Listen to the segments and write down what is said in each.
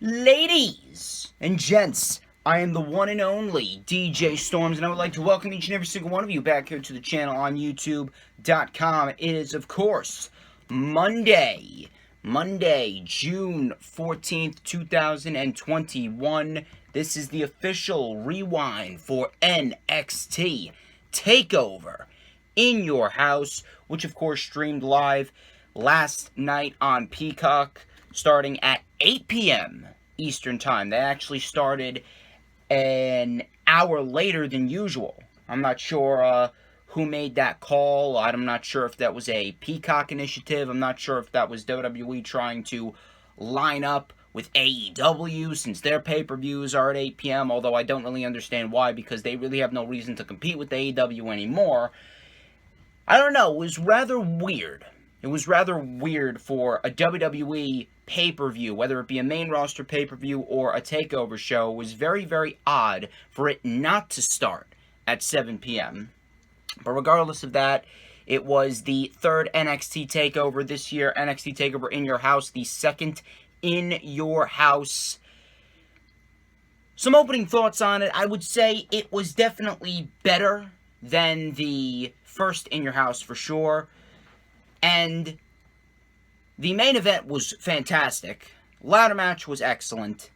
Ladies and gents, I am the one and only DJ Storms, and I would like to welcome each and every single one of you back here to the channel on YouTube.com. It is, of course, Monday, June 14th, 2021. This is the official rewind for NXT TakeOver in your house, which, of course, streamed live last night on Peacock, starting at 8 p.m. Eastern Time. They actually started an hour later than usual. I'm not sure who made that call. I'm not sure if that was a Peacock initiative. I'm not sure if that was WWE trying to line up with AEW since their pay-per-views are at 8 p.m., although I don't really understand why, because they really have no reason to compete with AEW anymore. I don't know. It was rather weird. It was rather weird for a WWE pay-per-view, whether it be a main roster pay-per-view or a takeover show. It was very, very odd for it not to start at 7 p.m. But regardless of that, it was the third NXT TakeOver this year. NXT TakeOver in your house, the second in your house. Some opening thoughts on it. I would say it was definitely better than the first in your house for sure. And the main event was fantastic. Ladder match was excellent.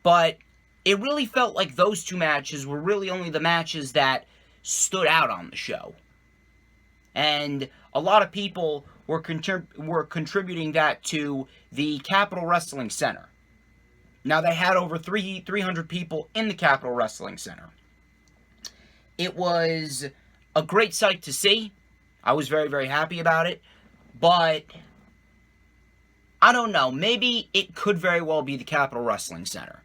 But it really felt like those two matches were really only the matches that stood out on the show. And a lot of people were contributing that to the Capitol Wrestling Center. Now, they had over 300 people in the Capitol Wrestling Center. It was a great sight to see. I was very, very happy about it. But I don't know. Maybe it could very well be the Capitol Wrestling Center.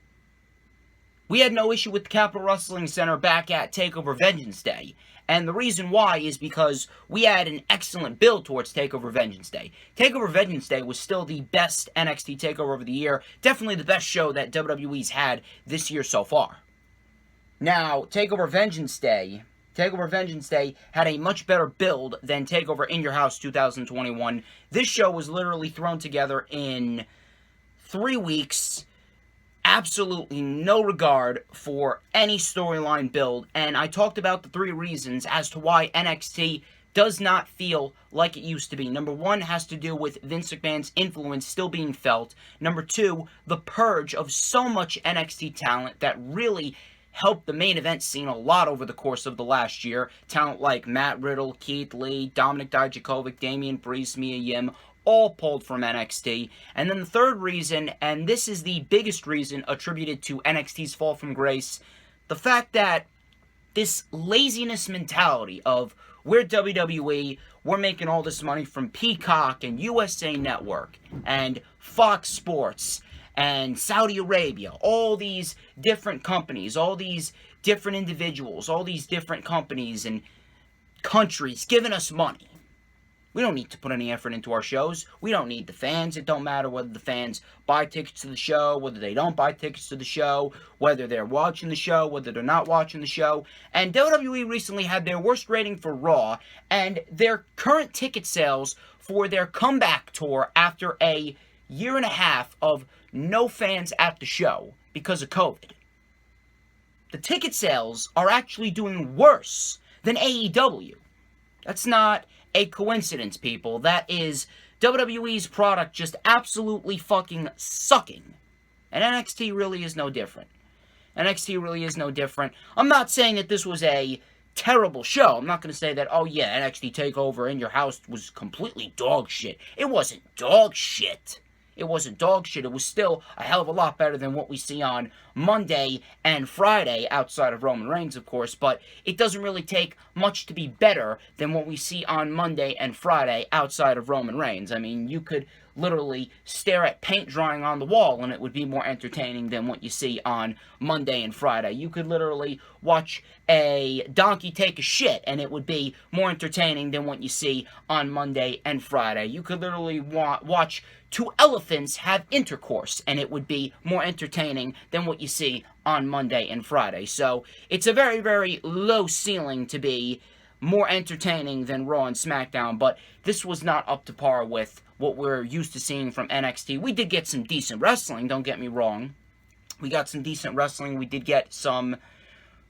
We had no issue with the Capitol Wrestling Center back at TakeOver Vengeance Day. And the reason why is because we had an excellent build towards TakeOver Vengeance Day. TakeOver Vengeance Day was still the best NXT TakeOver of the year. Definitely the best show that WWE's had this year so far. Now, TakeOver Vengeance Day had a much better build than TakeOver In Your House 2021. This show was literally thrown together in 3 weeks. Absolutely no regard for any storyline build. And I talked about the 3 reasons as to why NXT does not feel like it used to be. Number 1 has to do with Vince McMahon's influence still being felt. Number 2, the purge of so much NXT talent that really helped the main event scene a lot over the course of the last year. Talent like Matt Riddle, Keith Lee, Dominik Dijakovic, Damian Priest, Mia Yim, all pulled from NXT. And then the third reason, and this is the biggest reason attributed to NXT's fall from grace, the fact that this laziness mentality of we're WWE, we're making all this money from Peacock and USA Network and Fox Sports and Saudi Arabia, all these different companies, all these different individuals, all these different companies and countries giving us money. We don't need to put any effort into our shows. We don't need the fans. It don't matter whether the fans buy tickets to the show, whether they don't buy tickets to the show, whether they're watching the show, whether they're not watching the show. And WWE recently had their worst rating for Raw, and their current ticket sales for their comeback tour after a year and a half of no fans at the show because of COVID. The ticket sales are actually doing worse than AEW. That's not a coincidence, people. That is WWE's product just absolutely fucking sucking. And NXT really is no different. NXT really is no different. I'm not saying that this was a terrible show. I'm not going to say that, oh yeah, NXT TakeOver In Your House was completely dog shit. It wasn't dog shit. It wasn't dog shit. It was still a hell of a lot better than what we see on Monday and Friday, outside of Roman Reigns, of course, but it doesn't really take much to be better than what we see on Monday and Friday outside of Roman Reigns. I mean, you could literally stare at paint drying on the wall and it would be more entertaining than what you see on Monday and Friday. You could literally watch a donkey take a shit and it would be more entertaining than what you see on Monday and Friday. You could literally watch 2 elephants have intercourse and it would be more entertaining than what you see on Monday and Friday. So it's a very, very low ceiling to be more entertaining than Raw and SmackDown, but this was not up to par with what we're used to seeing from NXT. We did get some decent wrestling, don't get me wrong. We got some decent wrestling. We did get some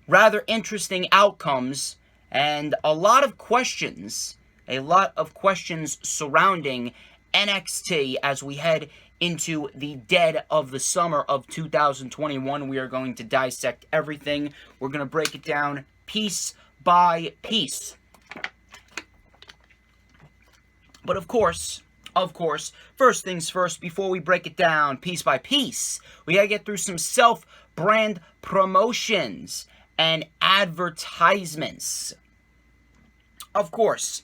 rather interesting outcomes and a lot of questions surrounding NXT as we head into the dead of the summer of 2021. We are going to dissect everything. We're going to break it down piece by piece. But of course, first things first, before we break it down piece by piece, we gotta get through some self-brand promotions and advertisements. Of course,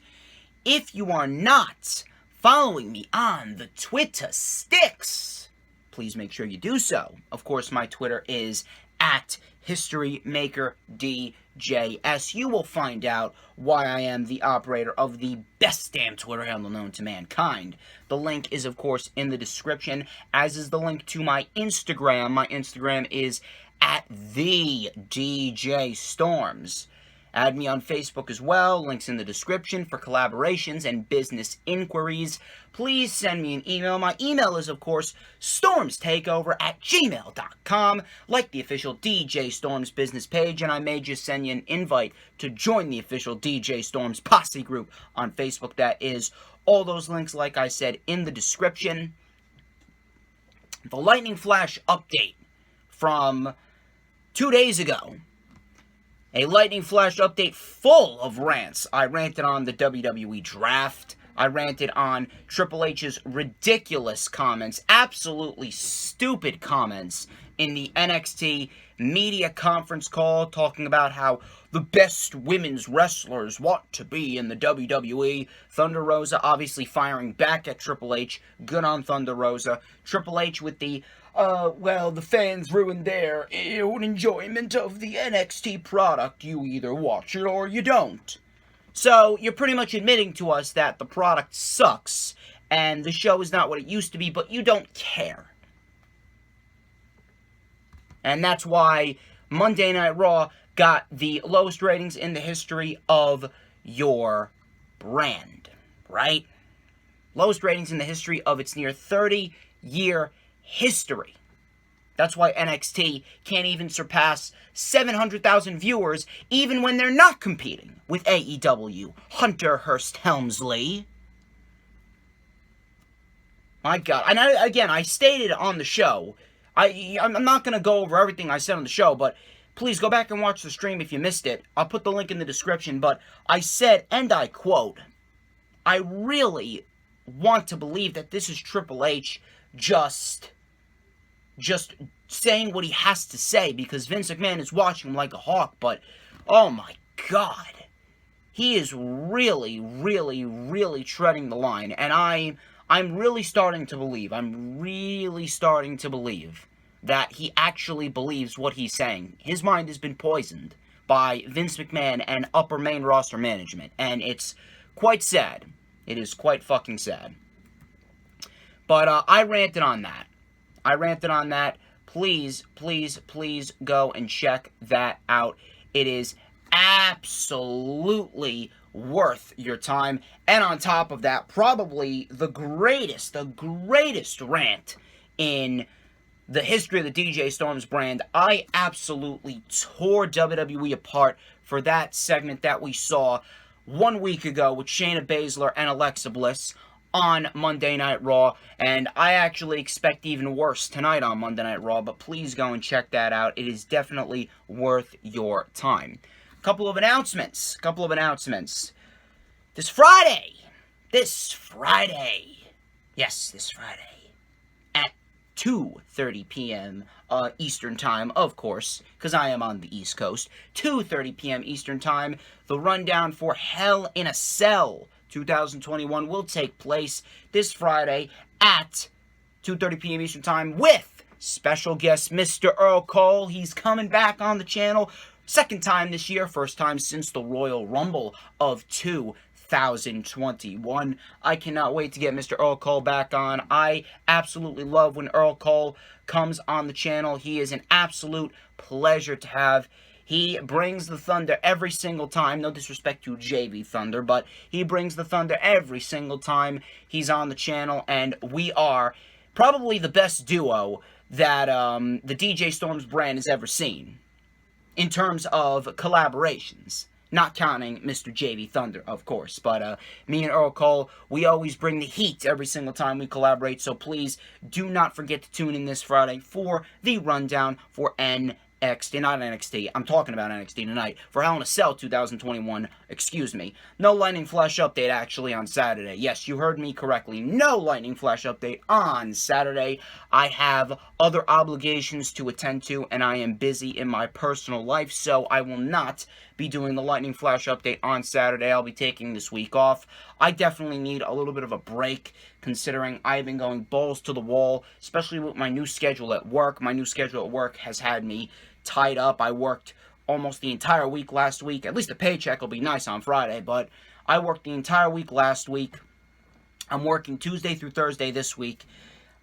if you are not following me on the Twitter sticks, please make sure you do so. Of course, my Twitter is at HistoryMakerDJS. You will find out why I am the operator of the best damn Twitter handle known to mankind. The link is, of course, in the description, as is the link to my Instagram. My Instagram is at the DJ Storms. Add me on Facebook as well. Links in the description for collaborations and business inquiries. Please send me an email. My email is, of course, StormsTakeOver@gmail.com. Like the official DJ Storms business page, and I may just send you an invite to join the official DJ Storms posse group on Facebook. That is all those links, like I said, in the description. The Lightning Flash update from 2 days ago. A Lightning Flash update full of rants. I ranted on the WWE draft. I ranted on Triple H's ridiculous comments, absolutely stupid comments in the NXT media conference call, talking about how the best women's wrestlers want to be in the WWE. Thunder Rosa obviously firing back at Triple H. Good on Thunder Rosa. Triple H with the well, the fans ruined their enjoyment of the NXT product. You either watch it or you don't. So, you're pretty much admitting to us that the product sucks, and the show is not what it used to be, but you don't care. And that's why Monday Night Raw got the lowest ratings in the history of your brand, right? Lowest ratings in the history of its near 30-year history. That's why NXT can't even surpass 700,000 viewers, even when they're not competing with AEW. Hunter Hearst Helmsley. My God. And I stated on the show, I'm not going to go over everything I said on the show, but please go back and watch the stream if you missed it. I'll put the link in the description, but I said, and I quote, I really want to believe that this is Triple H just saying what he has to say, because Vince McMahon is watching him like a hawk, but oh my God, he is really, really, really treading the line, and I'm really starting to believe that he actually believes what he's saying. His mind has been poisoned by Vince McMahon and upper main roster management, and it's quite sad. It is quite fucking sad. But I ranted on that. Please, please, please go and check that out. It is absolutely worth your time. And on top of that, probably the greatest rant in the history of the DJ Storms brand. I absolutely tore WWE apart for that segment that we saw 1 week ago with Shayna Baszler and Alexa Bliss on Monday Night Raw, and I actually expect even worse tonight on Monday Night Raw, but please go and check that out. It is definitely worth your time. Couple of announcements. This Friday, at 2:30 p.m. Eastern Time, of course, because I am on the East Coast, 2:30 p.m. Eastern Time, the rundown for Hell in a Cell 2021 will take place this Friday at 2:30 p.m. Eastern Time with special guest Mr. Earl Cole. He's coming back on the channel, second time this year, first time since the Royal Rumble of 2021. I cannot wait to get Mr. Earl Cole back on. I absolutely love when Earl Cole comes on the channel. He is an absolute pleasure to have He brings the thunder every single time. No disrespect to JV Thunder, but he brings the thunder every single time he's on the channel, and we are probably the best duo that the DJ Storms brand has ever seen in terms of collaborations. Not counting Mr. JV Thunder, of course. But me and Earl Cole, we always bring the heat every single time we collaborate. So please do not forget to tune in this Friday for the rundown for NXT. Not NXT. I'm talking about NXT tonight. For Hell in a Cell 2021. Excuse me. No Lightning Flash update actually on Saturday. Yes, you heard me correctly. No Lightning Flash update on Saturday. I have other obligations to attend to, and I am busy in my personal life, so I will not be doing the Lightning Flash update on Saturday. I'll be taking this week off. I definitely need a little bit of a break, considering I've been going balls to the wall, especially with my new schedule at work. My new schedule at work has had me tied up. I worked almost the entire week last week. At least the paycheck will be nice on Friday, but I worked the entire week last week. I'm working Tuesday through Thursday this week.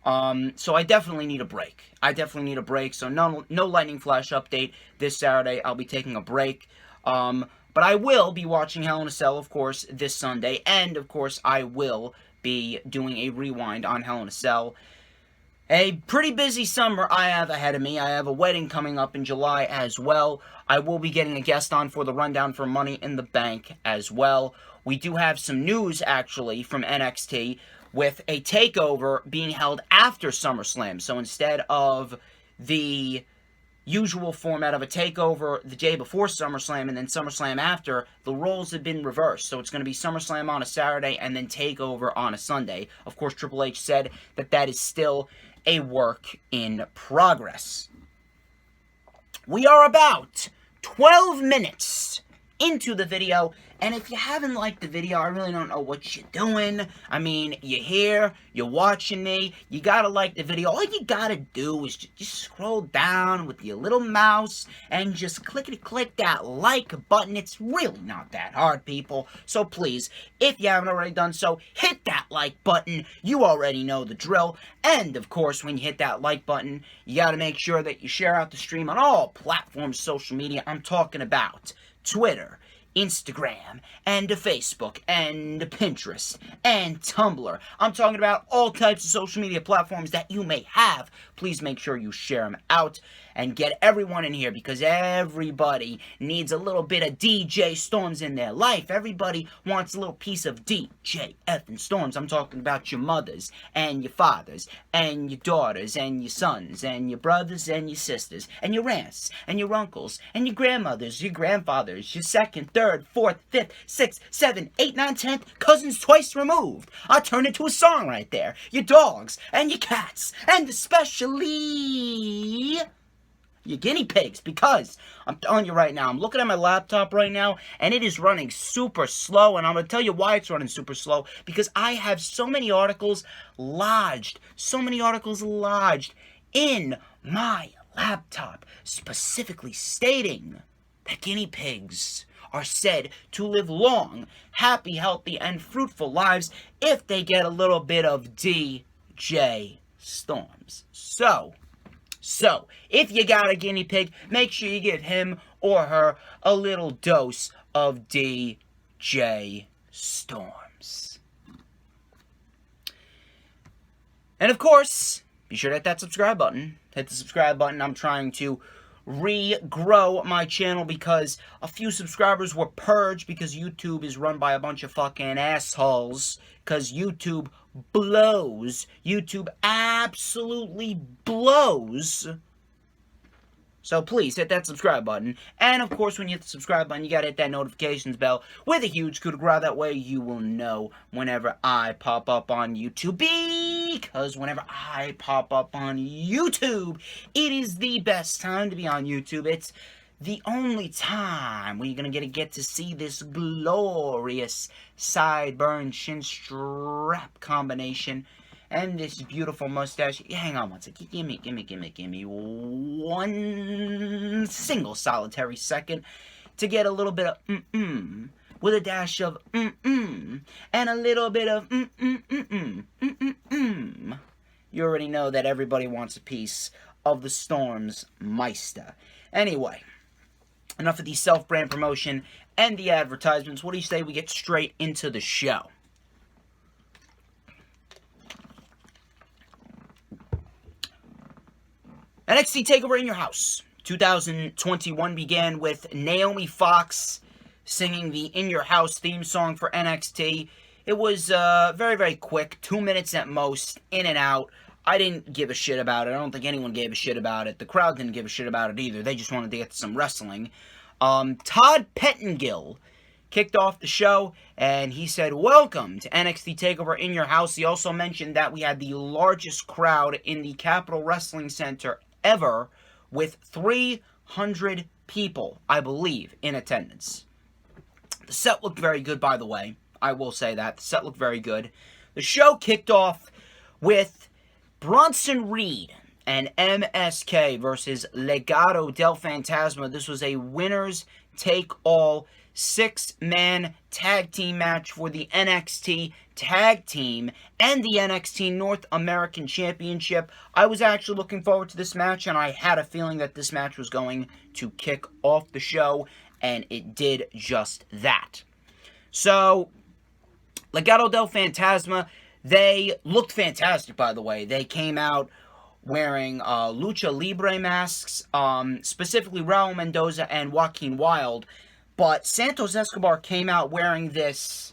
So I definitely need a break. So no Lightning Flash update this Saturday. I'll be taking a break. But I will be watching Hell in a Cell, of course, this Sunday. And, of course, I will be doing a rewind on Hell in a Cell. A pretty busy summer I have ahead of me. I have a wedding coming up in July as well. I will be getting a guest on for the rundown for Money in the Bank as well. We do have some news, actually, from NXT with a takeover being held after SummerSlam. So instead of the usual format of a takeover the day before SummerSlam and then SummerSlam after, the roles have been reversed. So it's going to be SummerSlam on a Saturday and then takeover on a Sunday. Of course, Triple H said that that is still a work in progress. We are about 12 minutes into the video, and if you haven't liked the video, I really don't know what you're doing. I mean, you're here, you're watching me, you gotta like the video. All you gotta do is just scroll down with your little mouse and just click that like button. It's really not that hard, people. So please, if you haven't already done so, hit that like button. You already know the drill. And, of course, when you hit that like button, you gotta make sure that you share out the stream on all platforms, social media. I'm talking about Twitter, Instagram, and Facebook, and Pinterest, and Tumblr. I'm talking about all types of social media platforms that you may have. Please make sure you share them out and get everyone in here, because everybody needs a little bit of DJ Storms in their life. Everybody wants a little piece of DJ effing Storms. I'm talking about your mothers, and your fathers, and your daughters, and your sons, and your brothers, and your sisters, and your aunts, and your uncles, and your grandmothers, your grandfathers, your second, third, fourth, fifth, sixth, seventh, eighth, ninth, 10th, cousins twice removed. I turned into a song right there. Your dogs, and your cats, and especially your guinea pigs, because I'm telling you right now, I'm looking at my laptop right now, and it is running super slow, and I'm going to tell you why it's running super slow, because I have so many articles lodged in my laptop, specifically stating that guinea pigs are said to live long, happy, healthy, and fruitful lives if they get a little bit of DJ Storms. So, if you got a guinea pig, make sure you give him or her a little dose of DJ Storms. And of course, be sure to hit that subscribe button. Hit the subscribe button. I'm trying to regrow my channel because a few subscribers were purged because YouTube is run by a bunch of fucking assholes. Because YouTube blows. YouTube absolutely blows. So please hit that subscribe button. And of course, when you hit the subscribe button, you gotta hit that notifications bell with a huge coup de grace. That way you will know whenever I pop up on YouTube. Because whenever I pop up on YouTube, it is the best time to be on YouTube. It's the only time where you're gonna get to see this glorious sideburn chin strap combination and this beautiful mustache. Hang on one second. Give me one single solitary second to get a little bit of with a dash of and a little bit of You already know that everybody wants a piece of the Storms Meister. Anyway, enough of the self-brand promotion and the advertisements. What do you say we get straight into the show? NXT TakeOver in your house. 2021 began with Naomi Fox singing the In Your House theme song for NXT. It was very, very quick, 2 minutes at most, in and out. I didn't give a shit about it. I don't think anyone gave a shit about it. The crowd didn't give a shit about it either. They just wanted to get to some wrestling. Todd Pettengill kicked off the show, and he said, "Welcome to NXT TakeOver in your house." He also mentioned that we had the largest crowd in the Capitol Wrestling Center ever, with 300 people, I believe, in attendance. The set looked very good, by the way. I will say that. The set looked very good. The show kicked off with Bronson Reed and MSK versus Legado del Fantasma. This was a winners take all 6-man tag team match for the NXT Tag Team and the NXT North American Championship. I was actually looking forward to this match, and I had a feeling that this match was going to kick off the show, and it did just that. So, Legado del Fantasma, they looked fantastic, by the way. They came out wearing Lucha Libre masks, specifically Raul Mendoza and Joaquin Wilde. But Santos Escobar came out wearing this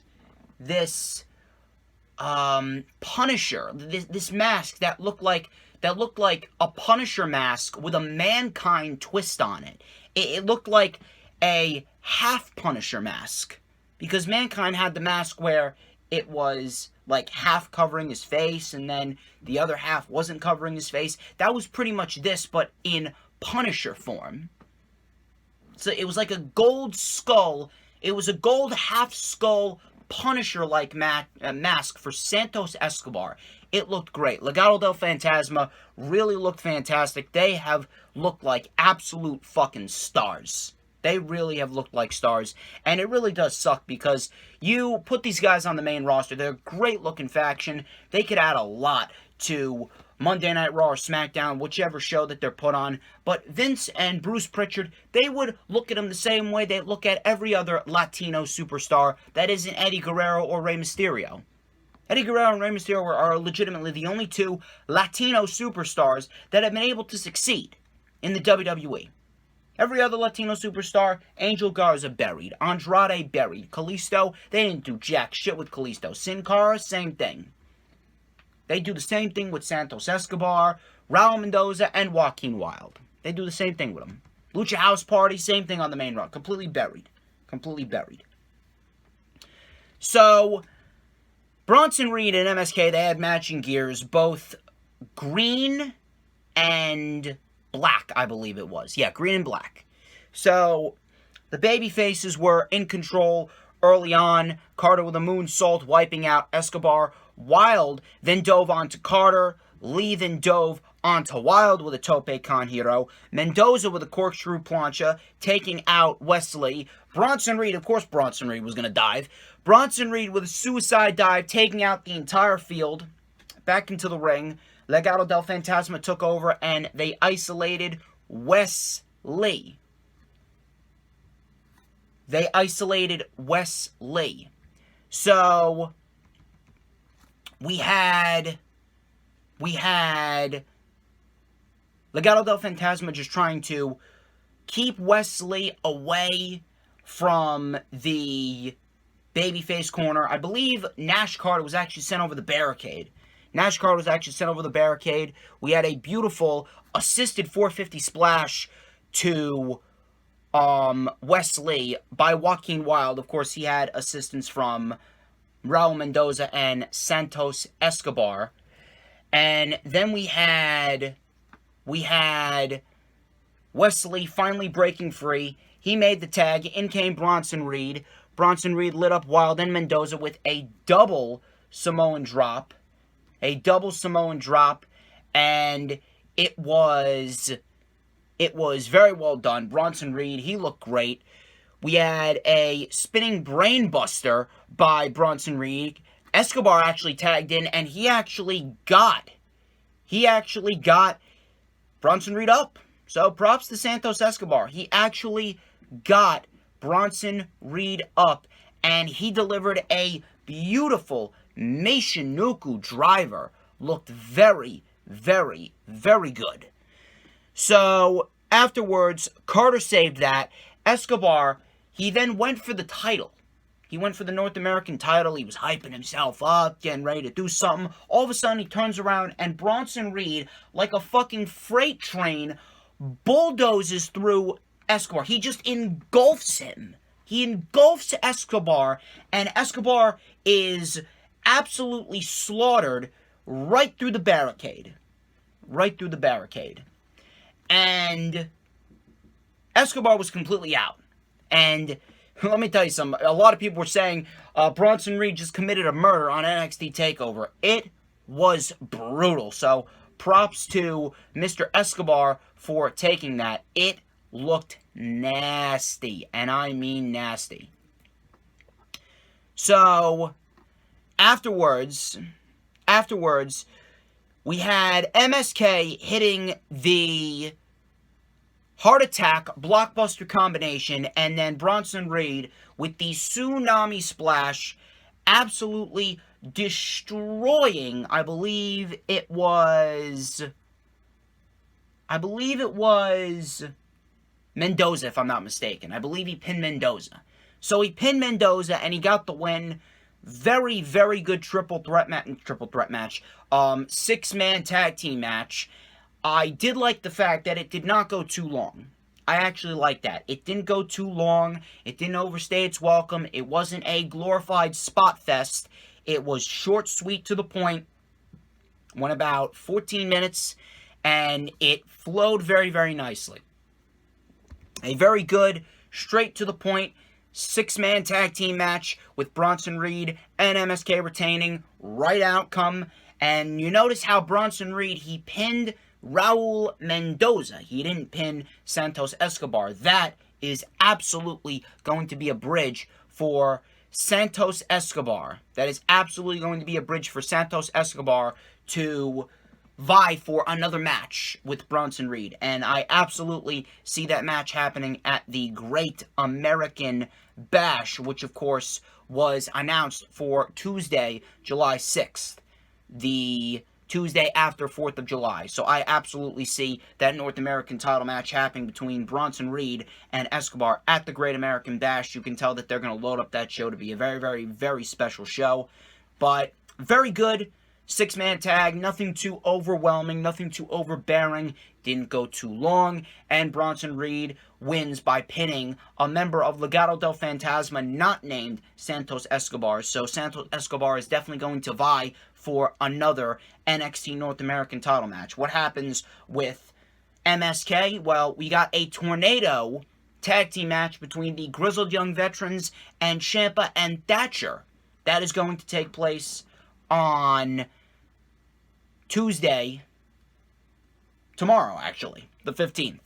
Punisher, this mask that looked like a Punisher mask with a Mankind twist on it. It looked like a half Punisher mask, because Mankind had the mask where it was like half covering his face and then the other half wasn't covering his face. That was pretty much this, but in Punisher form. So it was like a gold skull. It was a gold half skull Punisher-like mask for Santos Escobar. It looked great. Legado del Fantasma really looked fantastic. They have looked like absolute fucking stars. They really have looked like stars. And it really does suck because you put these guys on the main roster. They're a great-looking faction. They could add a lot to Monday Night Raw or SmackDown, whichever show that they're put on. But Vince and Bruce Pritchard, they would look at them the same way they look at every other Latino superstar that isn't Eddie Guerrero or Rey Mysterio. Eddie Guerrero and Rey Mysterio are legitimately the only two Latino superstars that have been able to succeed in the WWE. Every other Latino superstar, Angel Garza buried, Andrade buried, Kalisto, they didn't do jack shit with Kalisto. Sin Cara, same thing. They do the same thing with Santos Escobar, Raul Mendoza, and Joaquin Wilde. They do the same thing with them. Lucha House Party, same thing on the main roster. Completely buried. Completely buried. So, Bronson Reed and MSK, they had matching gears, both green and black, I believe it was. Yeah, green and black. So, the baby faces were in control early on. Carter with a moonsault, wiping out Escobar. Wilde then dove onto Carter. Lee then dove onto Wilde with a tope con hero. Mendoza with a corkscrew plancha, taking out Wesley. Bronson Reed, of course Bronson Reed was going to dive. Bronson Reed with a suicide dive, taking out the entire field. Back into the ring. Legado del Fantasma took over and they isolated Wesley. They isolated Wesley. So we had Legado del Fantasma just trying to keep Wesley away from the babyface corner. I believe Nash Carter was actually sent over the barricade. We had a beautiful assisted 450 splash to Wesley by Joaquin Wilde. Of course, he had assistance from Raul Mendoza and Santos Escobar. And then we had Wesley finally breaking free. He made the tag. In came Bronson Reed. Bronson Reed lit up Wilde and Mendoza with a double Samoan drop. And it was very well done. Bronson Reed, he looked great. We had a spinning brainbuster by Bronson Reed. Escobar actually tagged in, and he actually got Bronson Reed up. So props to Santos Escobar. He actually got Bronson Reed up, and he delivered a beautiful Meishinuku driver. Looked very, very, very good. So, afterwards, Carter saved that. Escobar, he then went for the title. He went for the North American title. He was hyping himself up, getting ready to do something. All of a sudden, he turns around, and Bronson Reed, like a fucking freight train, bulldozes through Escobar. He just engulfs him. He engulfs Escobar, and Escobar is absolutely slaughtered right through the barricade. Right through the barricade. And Escobar was completely out. And let me tell you something. A lot of people were saying Bronson Reed just committed a murder on NXT TakeOver. It was brutal. So props to Mr. Escobar for taking that. It looked nasty. And I mean nasty. So afterwards, we had MSK hitting the Heart Attack blockbuster combination, and then Bronson Reed with the Tsunami Splash, absolutely destroying, I believe it was Mendoza, if I'm not mistaken. I believe he pinned Mendoza. So he pinned Mendoza, and he got the win. Very, very good triple threat match. 6-man tag team match. I did like the fact that it did not go too long. I actually like that. It didn't go too long. It didn't overstay its welcome. It wasn't a glorified spot fest. It was short, sweet, to the point. Went about 14 minutes, and it flowed very, very nicely. A very good, straight to the point, 6-man tag team match with Bronson Reed and MSK retaining. Right outcome. And you notice how Bronson Reed, he pinned Raul Mendoza. He didn't pin Santos Escobar. That is absolutely going to be a bridge for Santos Escobar. That is absolutely going to be a bridge for Santos Escobar to vie for another match with Bronson Reed. And I absolutely see that match happening at the Great American Bash, which of course was announced for Tuesday, July 6th. The Tuesday after 4th of July. So I absolutely see that North American title match happening between Bronson Reed and Escobar at the Great American Bash. You can tell that they're going to load up that show to be a very, very, very special show. But very good 6-man tag. Nothing too overwhelming. Nothing too overbearing. Didn't go too long. And Bronson Reed wins by pinning a member of Legado del Fantasma not named Santos Escobar. So Santos Escobar is definitely going to vie for another NXT North American title match. What happens with MSK? Well, we got a tornado tag team match between the Grizzled Young Veterans and Ciampa and Thatcher. That is going to take place on Tuesday, tomorrow actually, the 15th.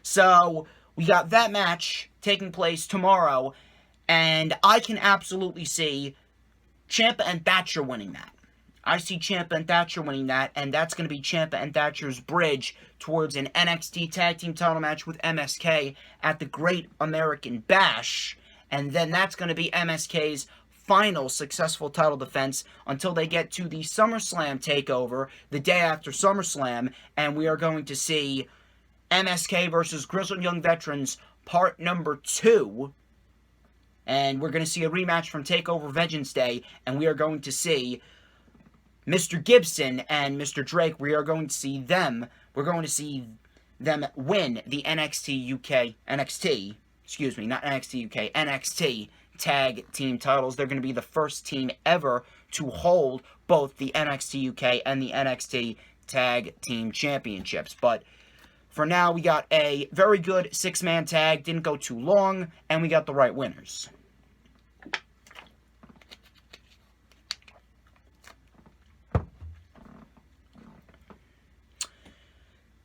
So we got that match taking place tomorrow, and I can absolutely see Ciampa and Thatcher winning that. I see Ciampa and Thatcher winning that, and that's going to be Ciampa and Thatcher's bridge towards an NXT Tag Team title match with MSK at the Great American Bash, and then that's going to be MSK's final successful title defense until they get to the SummerSlam TakeOver the day after SummerSlam, and we are going to see MSK versus Grizzled Young Veterans part number 2, and we're going to see a rematch from TakeOver Vengeance Day, and we are going to see Mr. Gibson and Mr. Drake. We're going to see them win the NXT Tag Team titles. They're going to be the first team ever to hold both the NXT UK and the NXT Tag Team Championships. But for now, we got a very good 6-man tag. Didn't go too long, and we got the right winners.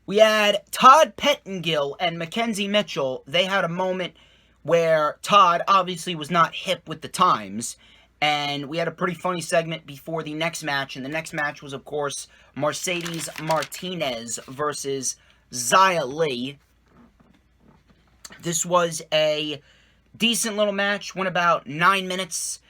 We had Todd Pettengill and Mackenzie Mitchell. They had a moment where Todd obviously was not hip with the times, and we had a pretty funny segment before the next match, and the next match was, of course, Mercedes Martinez versus Xia Li. This was a decent little match, went about 9 minutes.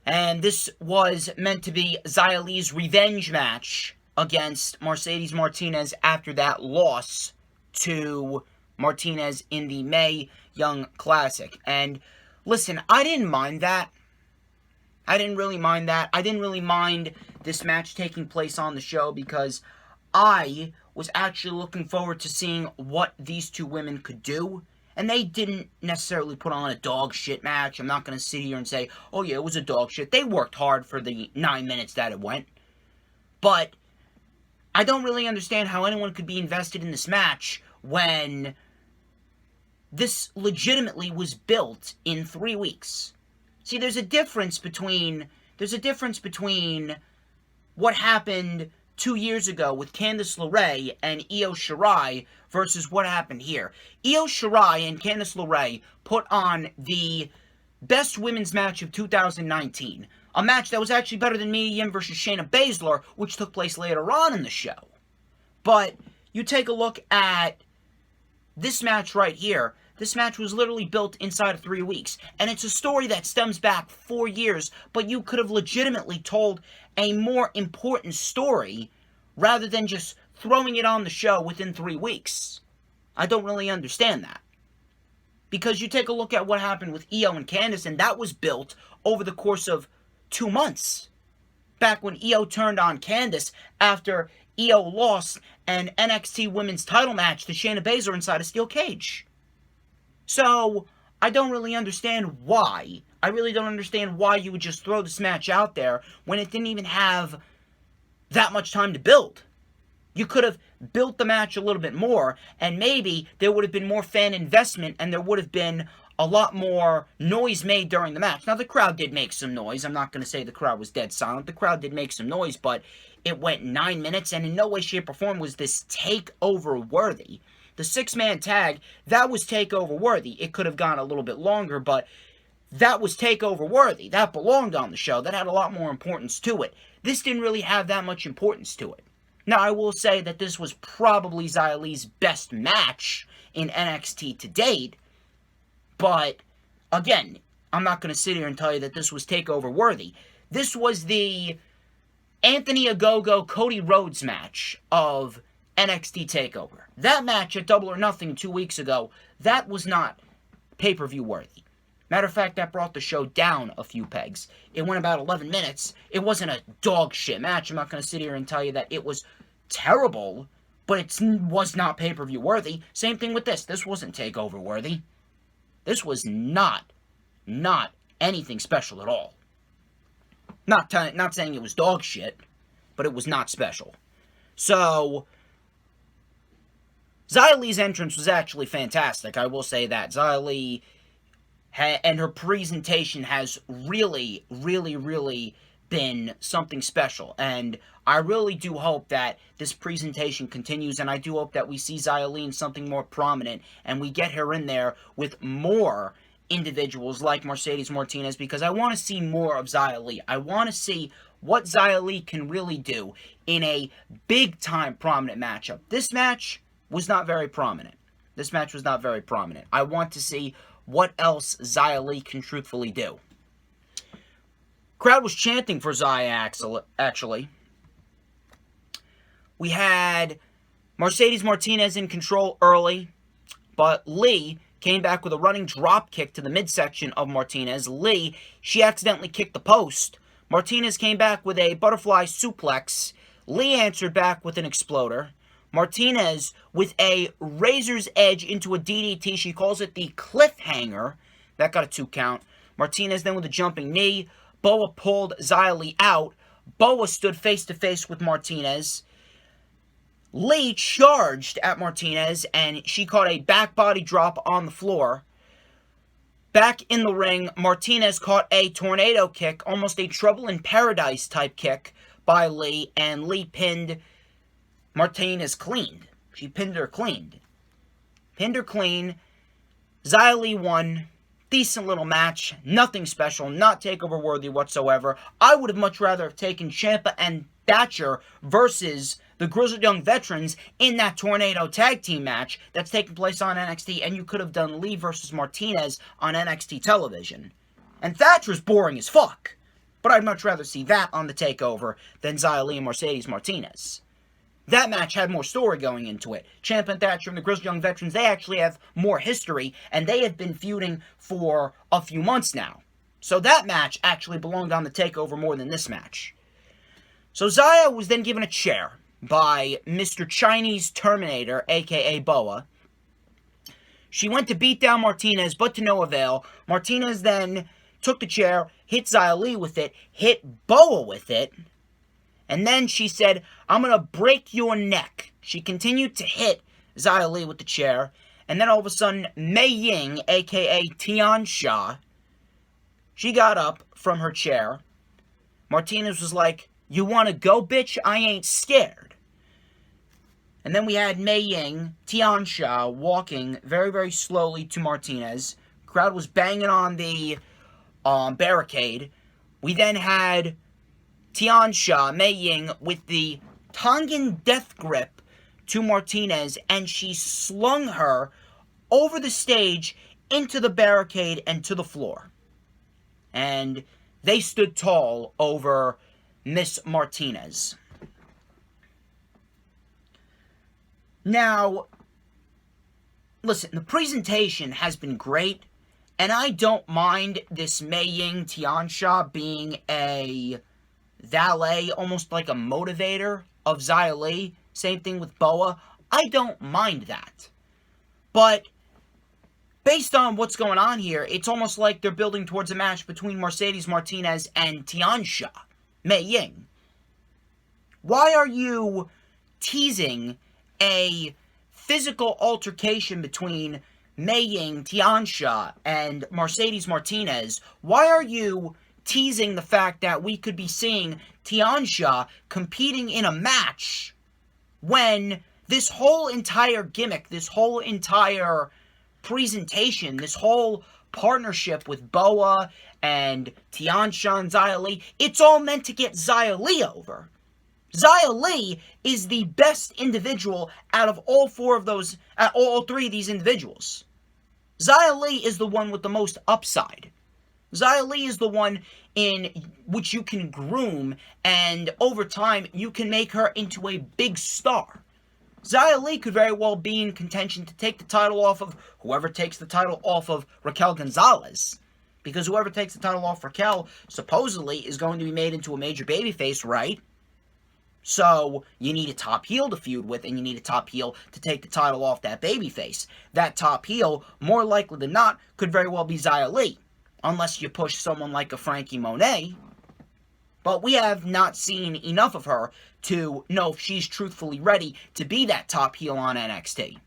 And this was meant to be Xia Li's revenge match against Mercedes Martinez after that loss to Martinez in the Mae Young Classic. And listen, I didn't mind that. I didn't really mind that. I didn't really mind this match taking place on the show because I was actually looking forward to seeing what these two women could do. And they didn't necessarily put on a dog shit match. I'm not going to sit here and say, oh yeah, it was a dog shit. They worked hard for the 9 minutes that it went. But I don't really understand how anyone could be invested in this match when this legitimately was built in 3 weeks. See, there's a difference between what happened 2 years ago with Candice LeRae and Io Shirai versus what happened here. Io Shirai and Candice LeRae put on the best women's match of 2019. A match that was actually better than Mia Yim versus Shayna Baszler, which took place later on in the show. But you take a look at this match right here. This match was literally built inside of 3 weeks. And it's a story that stems back 4 years, but you could have legitimately told a more important story rather than just throwing it on the show within 3 weeks. I don't really understand that. Because you take a look at what happened with Io and Candice, and that was built over the course of 2 months. Back when Io turned on Candice after Io lost an NXT Women's title match to Shayna Baszler inside a steel cage. So, I don't really understand why. I really don't understand why you would just throw this match out there when it didn't even have that much time to build. You could have built the match a little bit more, and maybe there would have been more fan investment, and there would have been a lot more noise made during the match. Now, the crowd did make some noise. I'm not going to say the crowd was dead silent. The crowd did make some noise, but it went 9 minutes, and in no way, shape, or form was this TakeOver worthy. The 6-man tag, that was TakeOver worthy. It could have gone a little bit longer, but that was TakeOver worthy. That belonged on the show. That had a lot more importance to it. This didn't really have that much importance to it. Now, I will say that this was probably Xia Li's best match in NXT to date, but, again, I'm not going to sit here and tell you that this was TakeOver worthy. This was the Anthony Ogogo Cody Rhodes match of NXT TakeOver. That match at Double or Nothing 2 weeks ago, that was not pay-per-view worthy. Matter of fact, that brought the show down a few pegs. It went about 11 minutes. It wasn't a dog shit match. I'm not going to sit here and tell you that it was terrible, but it was not pay-per-view worthy. Same thing with this. This wasn't TakeOver worthy. This was not anything special at all. Not saying it was dog shit, but it was not special. So, Xia Li's entrance was actually fantastic. I will say that. Xia Li and her presentation has really been something special. And I really do hope that this presentation continues, and I do hope that we see Xia Li in something more prominent, and we get her in there with more individuals like Mercedes Martinez, because I want to see more of Xia Li. I want to see what Xia Li can really do in a big-time prominent matchup. This match was not very prominent. I want to see what else Xia Li can truthfully do. Crowd was chanting for Xia, actually. We had Mercedes Martinez in control early, but Li came back with a running drop kick to the midsection of Martinez. Li, she accidentally kicked the post. Martinez came back with a butterfly suplex. Li answered back with an exploder. Martinez with a razor's edge into a DDT. She calls it the cliffhanger. That got a 2 count. Martinez then with a jumping knee. Boa pulled Xia Li out. Boa stood face to face with Martinez. Li charged at Martinez, and she caught a back body drop on the floor. Back in the ring, Martinez caught a tornado kick, almost a Trouble in Paradise type kick by Li, and Li pinned Martinez clean. She pinned her clean. Xia Li won. Decent little match. Nothing special. Not TakeOver worthy whatsoever. I would have much rather have taken Ciampa and Thatcher versus the Grizzled Young Veterans in that Tornado Tag Team match that's taking place on NXT, and you could have done Lee versus Martinez on NXT television. And Thatcher's boring as fuck. But I'd much rather see that on the TakeOver than Xia Li and Mercedes Martinez. That match had more story going into it. Ciampa and Thatcher and the Grizzled Young Veterans, they actually have more history, and they have been feuding for a few months now. So that match actually belonged on the TakeOver more than this match. So Xia was then given a chair by Mr. Chinese Terminator, aka Boa. She went to beat down Martinez, but to no avail. Martinez then took the chair, hit Xia Li with it, hit Boa with it, and then she said, "I'm going to break your neck." She continued to hit Xia Li with the chair, and then all of a sudden, Mei Ying, aka Tian Sha, she got up from her chair. Martinez was like, "You want to go, bitch? I ain't scared." And then we had Mei Ying, Tian Sha, walking very, very slowly to Martinez. Crowd was banging on the barricade. We then had Tian Sha, Mei Ying, with the Tongan death grip to Martinez, and she slung her over the stage into the barricade and to the floor. And they stood tall over Miss Martinez. Now, listen, the presentation has been great, and I don't mind this Mei Ying Tian Sha being a valet, almost like a motivator of Xia Li. Same thing with Boa. I don't mind that. But based on what's going on here, it's almost like they're building towards a match between Mercedes Martinez and Tian Sha, Mei Ying. Why are you teasing a physical altercation between Mei Ying, Tian Sha, and Mercedes Martinez? Why are you teasing the fact that we could be seeing Tian Sha competing in a match when this whole entire gimmick, this whole entire presentation, this whole partnership with Boa and Tian Sha and Xia Li, it's all meant to get Xia Li over. Xia Li is the best individual out of all three of these individuals. Xia Li is the one with the most upside. Xia Li is the one in which you can groom, and over time, you can make her into a big star. Xia Li could very well be in contention to take the title off of whoever takes the title off of Raquel Gonzales. Because whoever takes the title off Raquel, supposedly, is going to be made into a major babyface, right? So, you need a top heel to feud with, and you need a top heel to take the title off that babyface. That top heel, more likely than not, could very well be Xia Li. Unless you push someone like a Frankie Monet. But we have not seen enough of her to know if she's truthfully ready to be that top heel on NXT.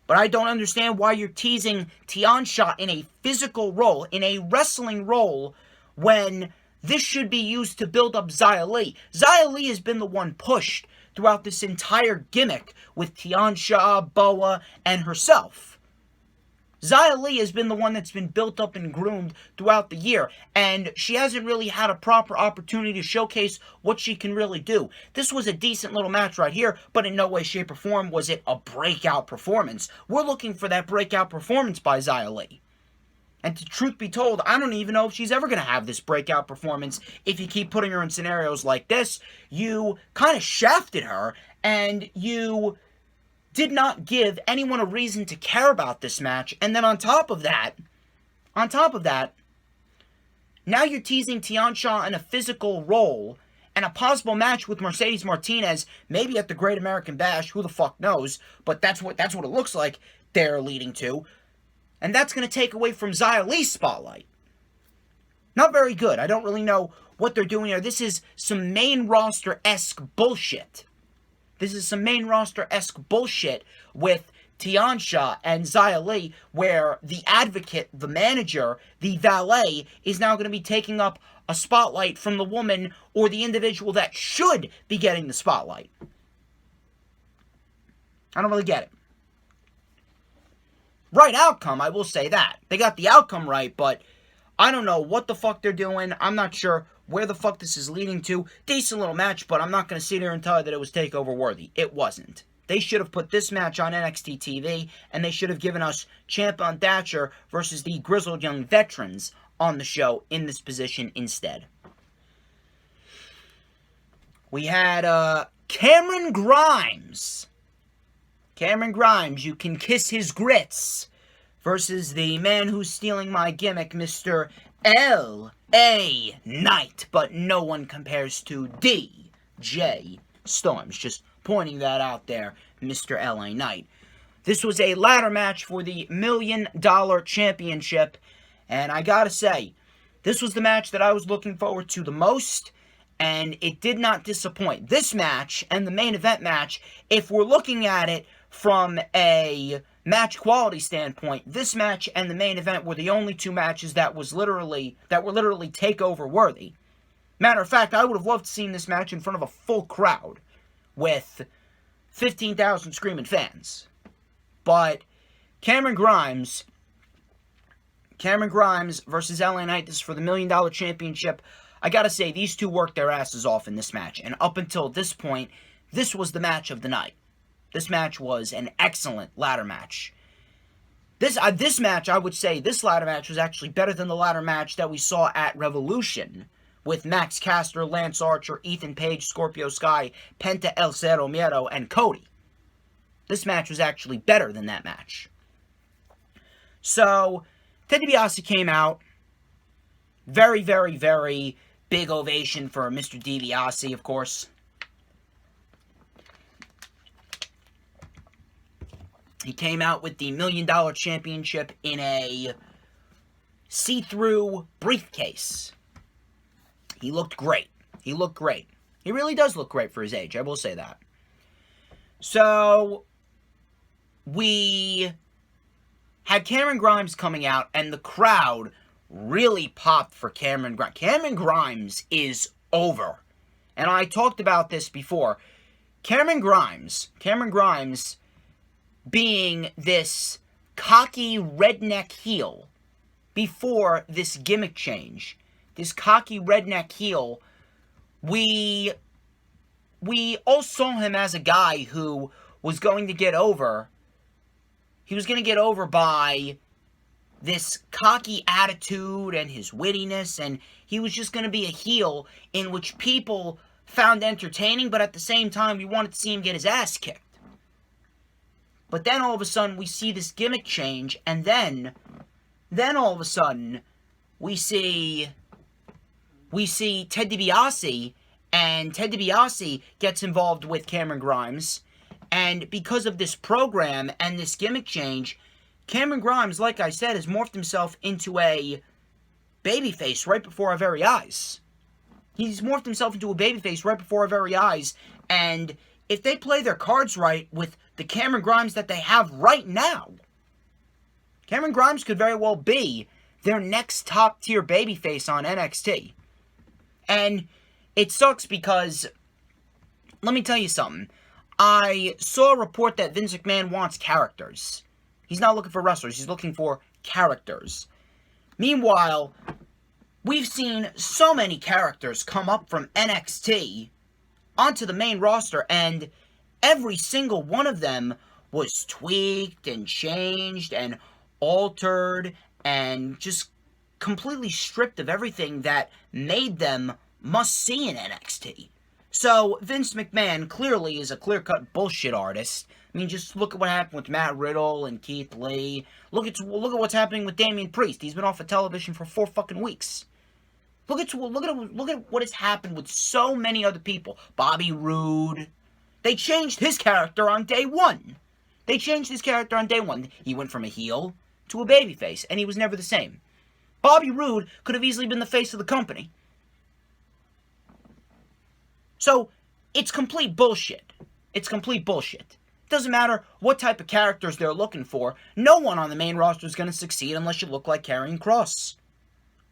But I don't understand why you're teasing Tian Sha in a physical role, in a wrestling role, when this should be used to build up Xia Li. Xia Li has been the one pushed throughout this entire gimmick with Tian Sha, Boa, and herself. Xia Li has been the one that's been built up and groomed throughout the year, and she hasn't really had a proper opportunity to showcase what she can really do. This was a decent little match right here, but in no way, shape, or form was it a breakout performance. We're looking for that breakout performance by Xia Li. And to truth be told, I don't even know if she's ever going to have this breakout performance. If you keep putting her in scenarios like this, you kind of shafted her, and you did not give anyone a reason to care about this match. And then on top of that, now you're teasing Tian Sha in a physical role and a possible match with Mercedes Martinez, maybe at the Great American Bash, who the fuck knows, but that's what it looks like they're leading to. And that's going to take away from Xia Li's spotlight. Not very good. I don't really know what they're doing here. This is some main roster-esque bullshit. This is some main roster-esque bullshit with Tian Sha and Xia Li, where the advocate, the manager, the valet, is now going to be taking up a spotlight from the woman or the individual that should be getting the spotlight. I don't really get it. Right outcome, I will say that. They got the outcome right, but I don't know what the fuck they're doing. I'm not sure where the fuck this is leading to. Decent little match, but I'm not going to sit here and tell you that it was TakeOver worthy. It wasn't. They should have put this match on NXT TV, and they should have given us Ciampa Thatcher versus the grizzled young veterans on the show in this position instead. We had Cameron Grimes. Cameron Grimes, you can kiss his grits, versus the man who's stealing my gimmick, Mr. L.A. Knight. But no one compares to DJ Storms. Just pointing that out there, Mr. L.A. Knight. This was a ladder match for the $1 Million Championship. And I gotta say, this was the match that I was looking forward to the most. And it did not disappoint. This match and the main event match, if we're looking at it from a match quality standpoint, this match and the main event were the only two matches that were literally TakeOver worthy. Matter of fact, I would have loved to see this match in front of a full crowd with 15,000 screaming fans. But Cameron Grimes versus LA Knight, this is for the $1 Million Championship. I gotta say, these two worked their asses off in this match. And up until this point, this was the match of the night. This match was an excellent ladder match. This match, I would say, this ladder match was actually better than the ladder match that we saw at Revolution with Max Caster, Lance Archer, Ethan Page, Scorpio Sky, Penta El Cero Miedo, and Cody. This match was actually better than that match. So, Ted DiBiase came out. Very, very, very big ovation for Mr. DiBiase, of course. He came out with the $1 Million Championship in a see-through briefcase. He looked great. He looked great. He really does look great for his age, I will say that. So, we had Cameron Grimes coming out, and the crowd really popped for Cameron Grimes. Cameron Grimes is over. And I talked about this before. Cameron Grimes being this cocky redneck heel before this gimmick change. This cocky redneck heel, we all saw him as a guy who was going to get over. He was going to get over by this cocky attitude and his wittiness, and he was just going to be a heel in which people found entertaining, but at the same time, we wanted to see him get his ass kicked. But then all of a sudden, we see this gimmick change, and then all of a sudden, we see Ted DiBiase, and Ted DiBiase gets involved with Cameron Grimes, and because of this program and this gimmick change, Cameron Grimes, like I said, has morphed himself into a babyface right before our very eyes. He's morphed himself into a babyface right before our very eyes, and if they play their cards right with the Cameron Grimes that they have right now, Cameron Grimes could very well be their next top-tier babyface on NXT. And it sucks because, let me tell you something. I saw a report that Vince McMahon wants characters. He's not looking for wrestlers, he's looking for characters. Meanwhile, we've seen so many characters come up from NXT onto the main roster, and every single one of them was tweaked and changed and altered and just completely stripped of everything that made them must-see in NXT. So, Vince McMahon clearly is a clear-cut bullshit artist. I mean, just look at what happened with Matt Riddle and Keith Lee. Look at what's happening with Damian Priest. He's been off of television for 4 fucking weeks. Look at what has happened with so many other people. Bobby Roode. They changed his character on day one. He went from a heel to a babyface, and he was never the same. Bobby Roode could have easily been the face of the company. So, it's complete bullshit. Doesn't matter what type of characters they're looking for. No one on the main roster is going to succeed unless you look like Karrion Kross.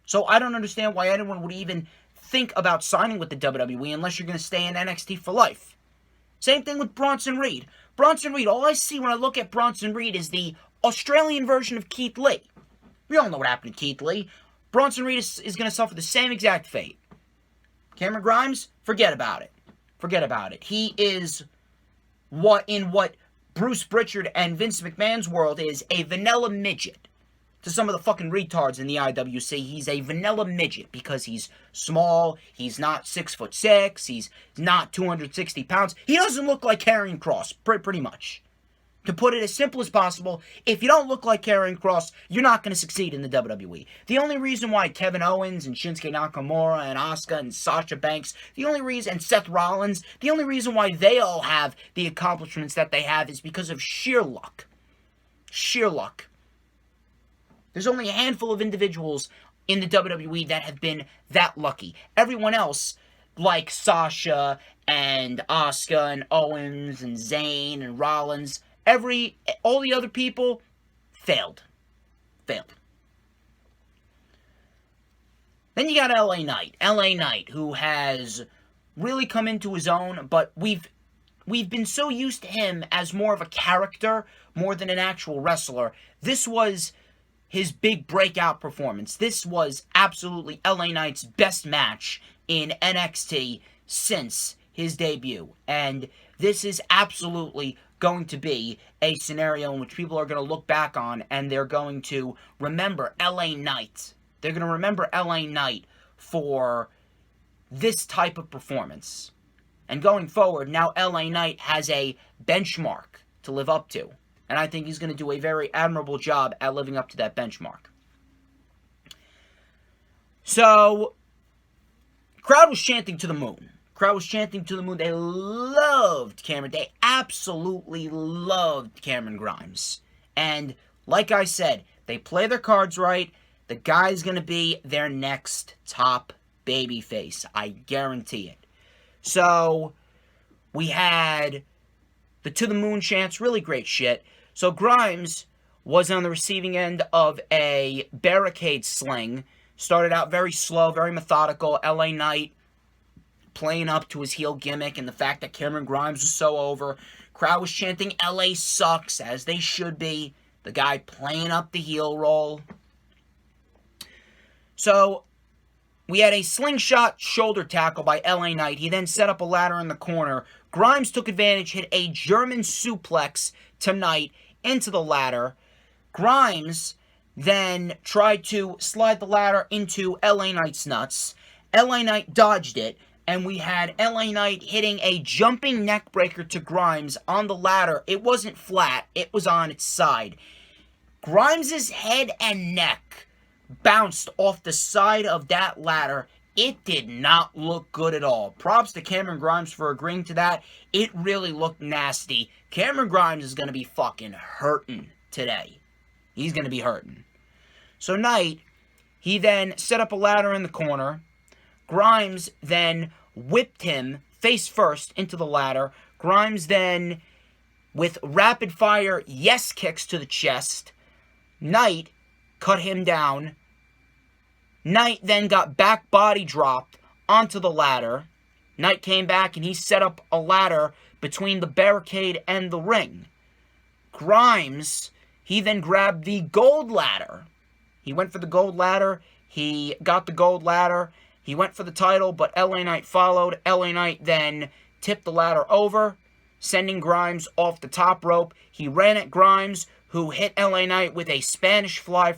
So I don't understand why anyone would even think about signing with the WWE unless you're going to stay in NXT for life. Same thing with Bronson Reed. All I see when I look at Bronson Reed is the Australian version of Keith Lee. We all know what happened to Keith Lee. Bronson Reed is going to suffer the same exact fate. Cameron Grimes, forget about it. Forget about it. He is what Bruce Pritchard and Vince McMahon's world is a vanilla midget. To some of the fucking retards in the IWC, he's a vanilla midget because he's small, he's not 6'6", he's not 260 pounds. He doesn't look like Karrion Kross, pretty much. To put it as simple as possible, if you don't look like Karrion Kross, you're not going to succeed in the WWE. The only reason why Kevin Owens and Shinsuke Nakamura and Asuka and Sasha Banks, and Seth Rollins, the only reason why they all have the accomplishments that they have is because of sheer luck. Sheer luck. There's only a handful of individuals in the WWE that have been that lucky. Everyone else, like Sasha and Asuka and Owens and Zayn and Rollins, all the other people failed. Then you got LA Knight, who has really come into his own, but we've been so used to him as more of a character, more than an actual wrestler. This was his big breakout performance. This was absolutely LA Knight's best match in NXT since his debut. And this is absolutely going to be a scenario in which people are going to look back on and they're going to remember LA Knight. They're going to remember LA Knight for this type of performance. And going forward, now LA Knight has a benchmark to live up to. And I think he's going to do a very admirable job at living up to that benchmark. So, crowd was chanting to the moon. They loved Cameron. They absolutely loved Cameron Grimes. And, like I said, they play their cards right. The guy's going to be their next top babyface. I guarantee it. So, we had the To the Moon chants, really great shit. So Grimes was on the receiving end of a barricade sling. Started out very slow, very methodical. LA Knight playing up to his heel gimmick and the fact that Cameron Grimes was so over. Crowd was chanting LA sucks, as they should be. The guy playing up the heel role. So we had a slingshot shoulder tackle by LA Knight. He then set up a ladder in the corner. Grimes took advantage, hit a German suplex to Knight into the ladder. Grimes then tried to slide the ladder into LA Knight's nuts. LA Knight dodged it, and we had LA Knight hitting a jumping neckbreaker to Grimes on the ladder. It wasn't flat, it was on its side. Grimes' head and neck bounced off the side of that ladder. It did not look good at all. Props to Cameron Grimes for agreeing to that. It really looked nasty. Cameron Grimes is going to be fucking hurting today. He's going to be hurting. So Knight, he then set up a ladder in the corner. Grimes then whipped him face first into the ladder. Grimes then, with rapid fire yes kicks to the chest, Knight cut him down. Knight then got back body dropped onto the ladder. Knight came back and he set up a ladder between the barricade and the ring. Grimes, he then grabbed the gold ladder. He went for the gold ladder. He got the gold ladder. He went for the title, but LA Knight followed. LA Knight then tipped the ladder over, sending Grimes off the top rope. He ran at Grimes, who hit LA Knight with a Spanish fly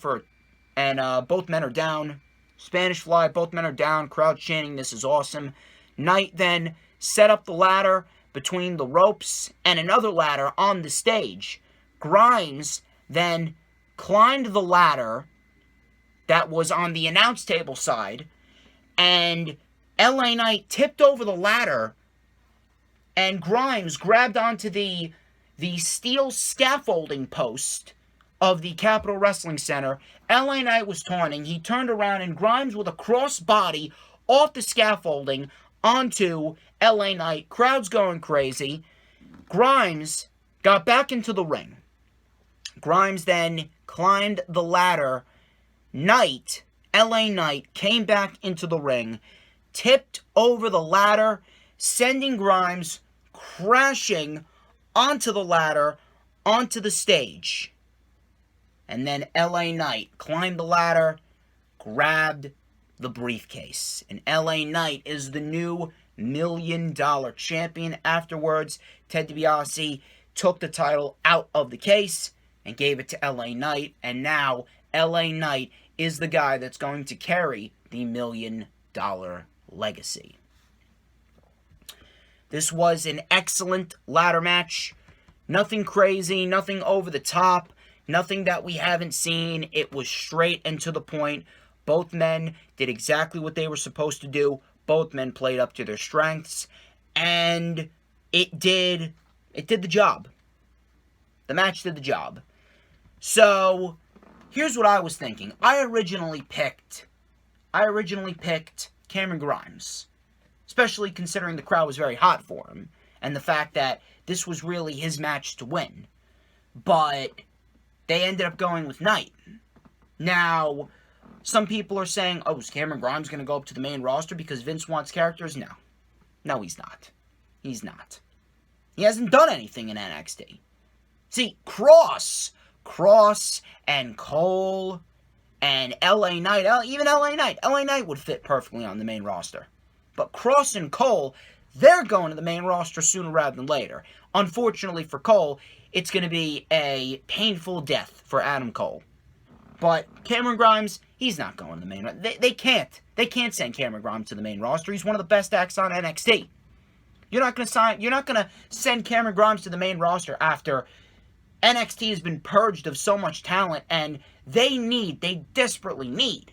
and both men are down. Spanish fly, both men are down. Crowd chanting, this is awesome. Knight then set up the ladder between the ropes and another ladder on the stage. Grimes then climbed the ladder that was on the announce table side, and LA Knight tipped over the ladder, and Grimes grabbed onto the steel scaffolding post of the Capitol Wrestling Center. LA Knight was taunting. He turned around, and Grimes with a crossbody off the scaffolding onto LA Knight. Crowd's going crazy. Grimes got back into the ring. Grimes then climbed the ladder. Knight, LA Knight, came back into the ring, tipped over the ladder, sending Grimes crashing onto the ladder, onto the stage. And then LA Knight climbed the ladder, grabbed the briefcase. And LA Knight is the new $1 million champion. Afterwards, Ted DiBiase took the title out of the case and gave it to LA Knight. And now LA Knight is the guy that's going to carry the $1 million legacy. This was an excellent ladder match. Nothing crazy, nothing over the top, nothing that we haven't seen. It was straight and to the point. Both men did exactly what they were supposed to do. Both men played up to their strengths. And it did the job. The match did the job. So, here's what I was thinking. I originally picked Cameron Grimes. Especially considering the crowd was very hot for him. And the fact that this was really his match to win. But they ended up going with Knight. Now, some people are saying, oh, is Cameron Grimes going to go up to the main roster because Vince wants characters? No. No, he's not. He's not. He hasn't done anything in NXT. See, Kross and Cole and LA Knight, even LA Knight would fit perfectly on the main roster. But Kross and Cole, they're going to the main roster sooner rather than later. Unfortunately for Cole, it's going to be a painful death for Adam Cole. But Cameron Grimes, he's not going to the main roster. They can't send Cameron Grimes to the main roster. He's one of the best acts on NXT. You're not going to send Cameron Grimes to the main roster after NXT has been purged of so much talent, and they desperately need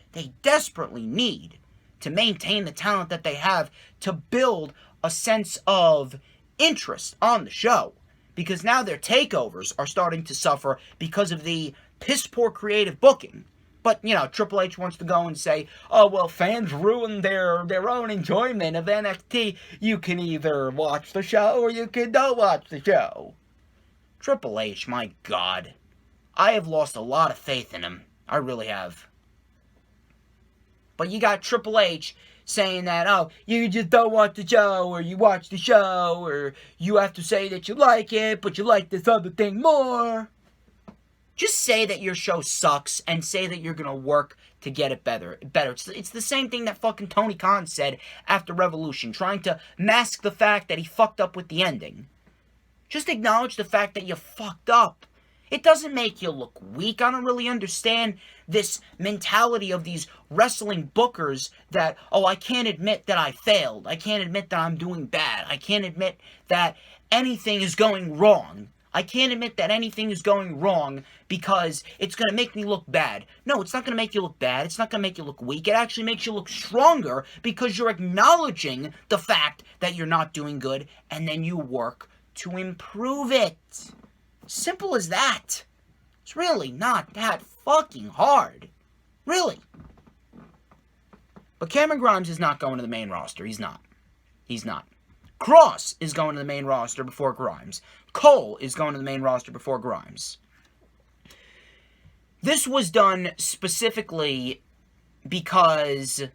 to maintain the talent that they have to build a sense of interest on the show. Because now their takeovers are starting to suffer because of the piss-poor creative booking. But, Triple H wants to go and say, oh, well, fans ruin their own enjoyment of NXT. You can either watch the show or you can don't watch the show. Triple H, my God. I have lost a lot of faith in him. I really have. But you got Triple H saying that, oh, you just don't watch the show, or you watch the show, or you have to say that you like it, but you like this other thing more. Just say that your show sucks, and say that you're going to work to get it better. It's the same thing that fucking Tony Khan said after Revolution, trying to mask the fact that he fucked up with the ending. Just acknowledge the fact that you fucked up. It doesn't make you look weak. I don't really understand this mentality of these wrestling bookers that, oh, I can't admit that I failed. I can't admit that I'm doing bad. I can't admit that anything is going wrong. I can't admit that anything is going wrong because it's going to make me look bad. No, it's not going to make you look bad. It's not going to make you look weak. It actually makes you look stronger because you're acknowledging the fact that you're not doing good, and then you work to improve it. Simple as that. It's really not that fucking hard. Really. But Cameron Grimes is not going to the main roster. He's not. Kross is going to the main roster before Grimes. Cole is going to the main roster before Grimes. This was done specifically because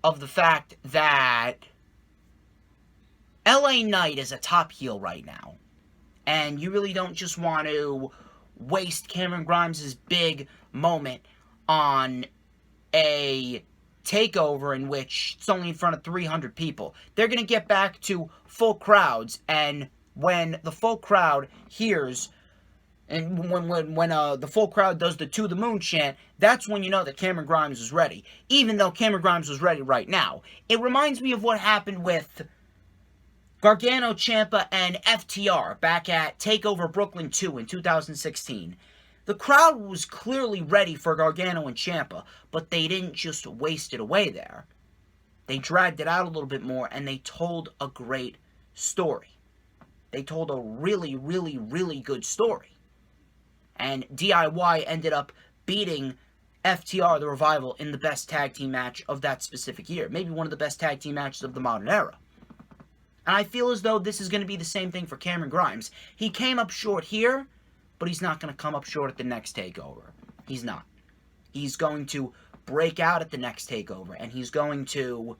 of the fact that LA Knight is a top heel right now. And you really don't just want to waste Cameron Grimes' big moment on a takeover in which it's only in front of 300 people. They're going to get back to full crowds, and when the full crowd hears, and when the full crowd does the To the Moon chant, that's when you know that Cameron Grimes is ready. Even though Cameron Grimes was ready right now. It reminds me of what happened with Gargano, Ciampa, and FTR back at TakeOver Brooklyn 2 in 2016. The crowd was clearly ready for Gargano and Ciampa, but they didn't just waste it away there. They dragged it out a little bit more, and they told a great story. They told a really, really, really good story. And DIY ended up beating FTR, the Revival, in the best tag team match of that specific year. Maybe one of the best tag team matches of the modern era. And I feel as though this is going to be the same thing for Cameron Grimes. He came up short here, but he's not going to come up short at the next TakeOver. He's not. He's going to break out at the next TakeOver, and he's going to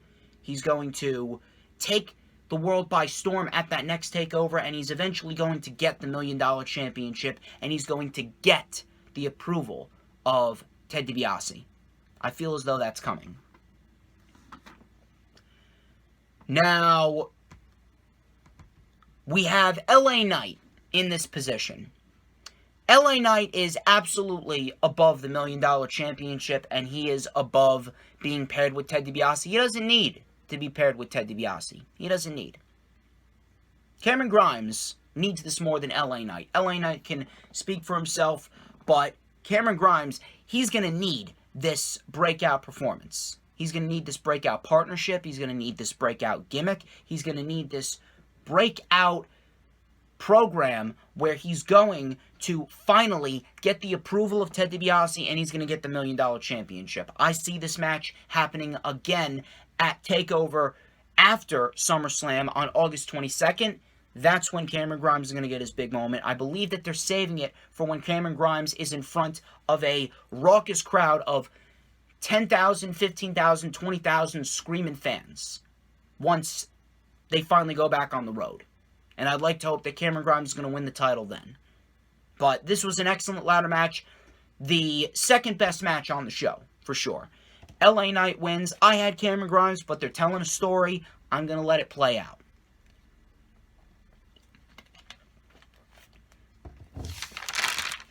take the world by storm at that next TakeOver, and he's eventually going to get the $1 Million Championship, and he's going to get the approval of Ted DiBiase. I feel as though that's coming. Now, we have LA Knight in this position. LA Knight is absolutely above the $1 Million Championship, and he is above being paired with Ted DiBiase. He doesn't need to be paired with Ted DiBiase. He doesn't need. Cameron Grimes needs this more than LA Knight. LA Knight can speak for himself, but Cameron Grimes, he's going to need this breakout performance. He's going to need this breakout partnership. He's going to need this breakout gimmick. He's going to need this breakout program where he's going to finally get the approval of Ted DiBiase, and he's going to get the $1 Million Championship. I see this match happening again at TakeOver after SummerSlam on August 22nd. That's when Cameron Grimes is going to get his big moment. I believe that they're saving it for when Cameron Grimes is in front of a raucous crowd of 10,000, 15,000, 20,000 screaming fans once they finally go back on the road. And I'd like to hope that Cameron Grimes is going to win the title then. But this was an excellent ladder match. The second best match on the show, for sure. LA Knight wins. I had Cameron Grimes, but they're telling a story. I'm going to let it play out.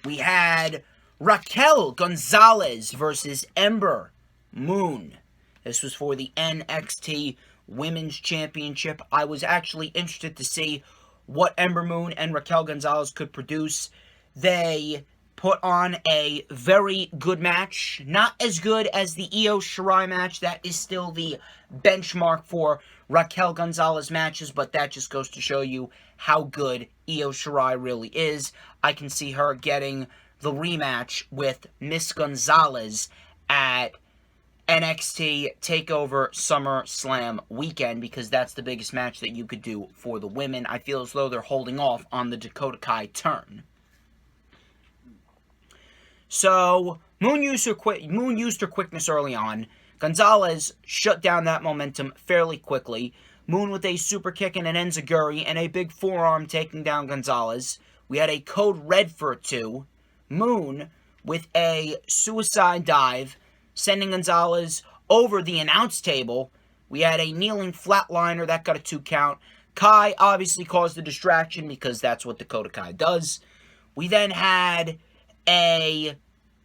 We had Raquel Gonzales versus Ember Moon. This was for the NXT Women's Championship. I was actually interested to see what Ember Moon and Raquel Gonzales could produce. They put on a very good match. Not as good as the Io Shirai match. That is still the benchmark for Raquel Gonzales matches, but that just goes to show you how good Io Shirai really is. I can see her getting the rematch with Miss Gonzalez at NXT TakeOver SummerSlam weekend, because that's the biggest match that you could do for the women. I feel as though they're holding off on the Dakota Kai turn. So, Moon used her quickness early on. Gonzalez shut down that momentum fairly quickly. Moon with a super kick and an enziguri and a big forearm taking down Gonzalez. We had a code red for a 2. Moon with a suicide dive, sending Gonzalez over the announce table. We had a kneeling flatliner that got a 2 count. Kai obviously caused the distraction because that's what Dakota Kai does. We then had a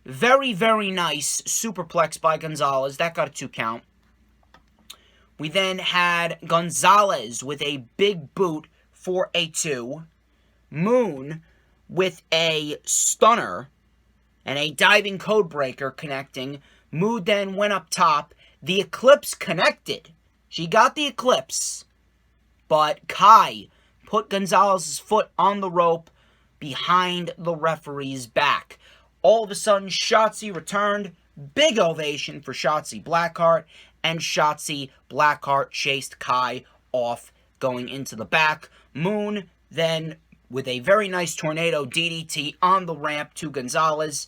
very, very nice superplex by Gonzalez. That got a 2 count. We then had Gonzalez with a big boot for a 2. Moon with a stunner and a diving code breaker connecting. Moon then went up top. The Eclipse connected. She got the Eclipse. But Kai put Gonzalez's foot on the rope behind the referee's back. All of a sudden, Shotzi returned. Big ovation for Shotzi Blackheart. And Shotzi Blackheart chased Kai off going into the back. Moon then with a very nice tornado DDT on the ramp to Gonzalez.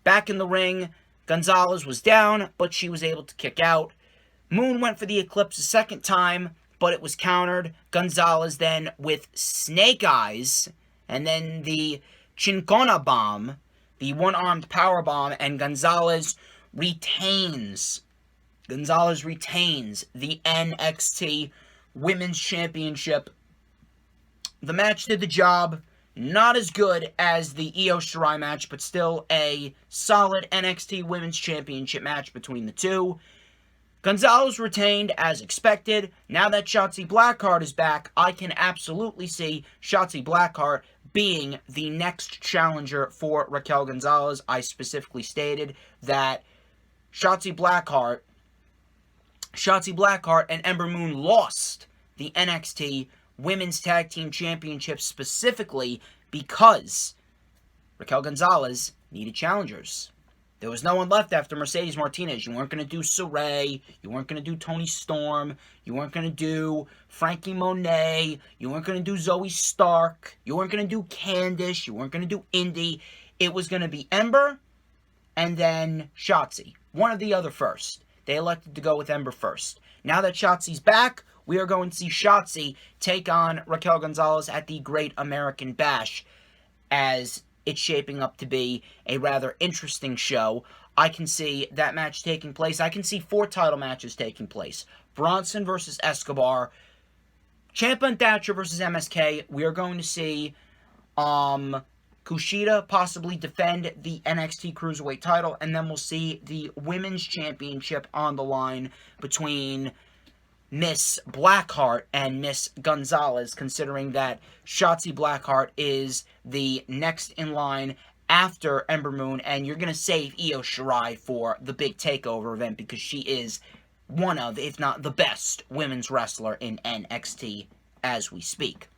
Back in the ring, Gonzalez was down, but she was able to kick out. Moon went for the Eclipse a second time, but it was countered. Gonzalez then with Snake Eyes, and then the Chincona Bomb, the one-armed power bomb, and Gonzalez retains the NXT Women's Championship. The match did the job. Not as good as the Io Shirai match, but still a solid NXT Women's Championship match between the two. Gonzalez retained as expected. Now that Shotzi Blackheart is back, I can absolutely see Shotzi Blackheart being the next challenger for Raquel Gonzalez. I specifically stated that Shotzi Blackheart and Ember Moon lost the NXT Women's Tag Team Championship specifically because Raquel Gonzalez needed challengers. There was no one left after Mercedes Martinez. You weren't going to do Saray. You weren't going to do Toni Storm. You weren't going to do Frankie Monet. You weren't going to do Zoe Stark. You weren't going to do Candice. You weren't going to do Indy. It was going to be Ember and then Shotzi. One or the other first. They elected to go with Ember first. Now that Shotzi's back, we are going to see Shotzi take on Raquel Gonzalez at the Great American Bash as it's shaping up to be a rather interesting show. I can see that match taking place. I can see 4 title matches taking place. Bronson versus Escobar, Ciampa and Thatcher versus MSK. We are going to see Kushida possibly defend the NXT Cruiserweight title, and then we'll see the Women's Championship on the line between Miss Blackheart and Miss Gonzalez, considering that Shotzi Blackheart is the next in line after Ember Moon, and you're going to save Io Shirai for the big TakeOver event because she is one of, if not the best, women's wrestler in NXT as we speak.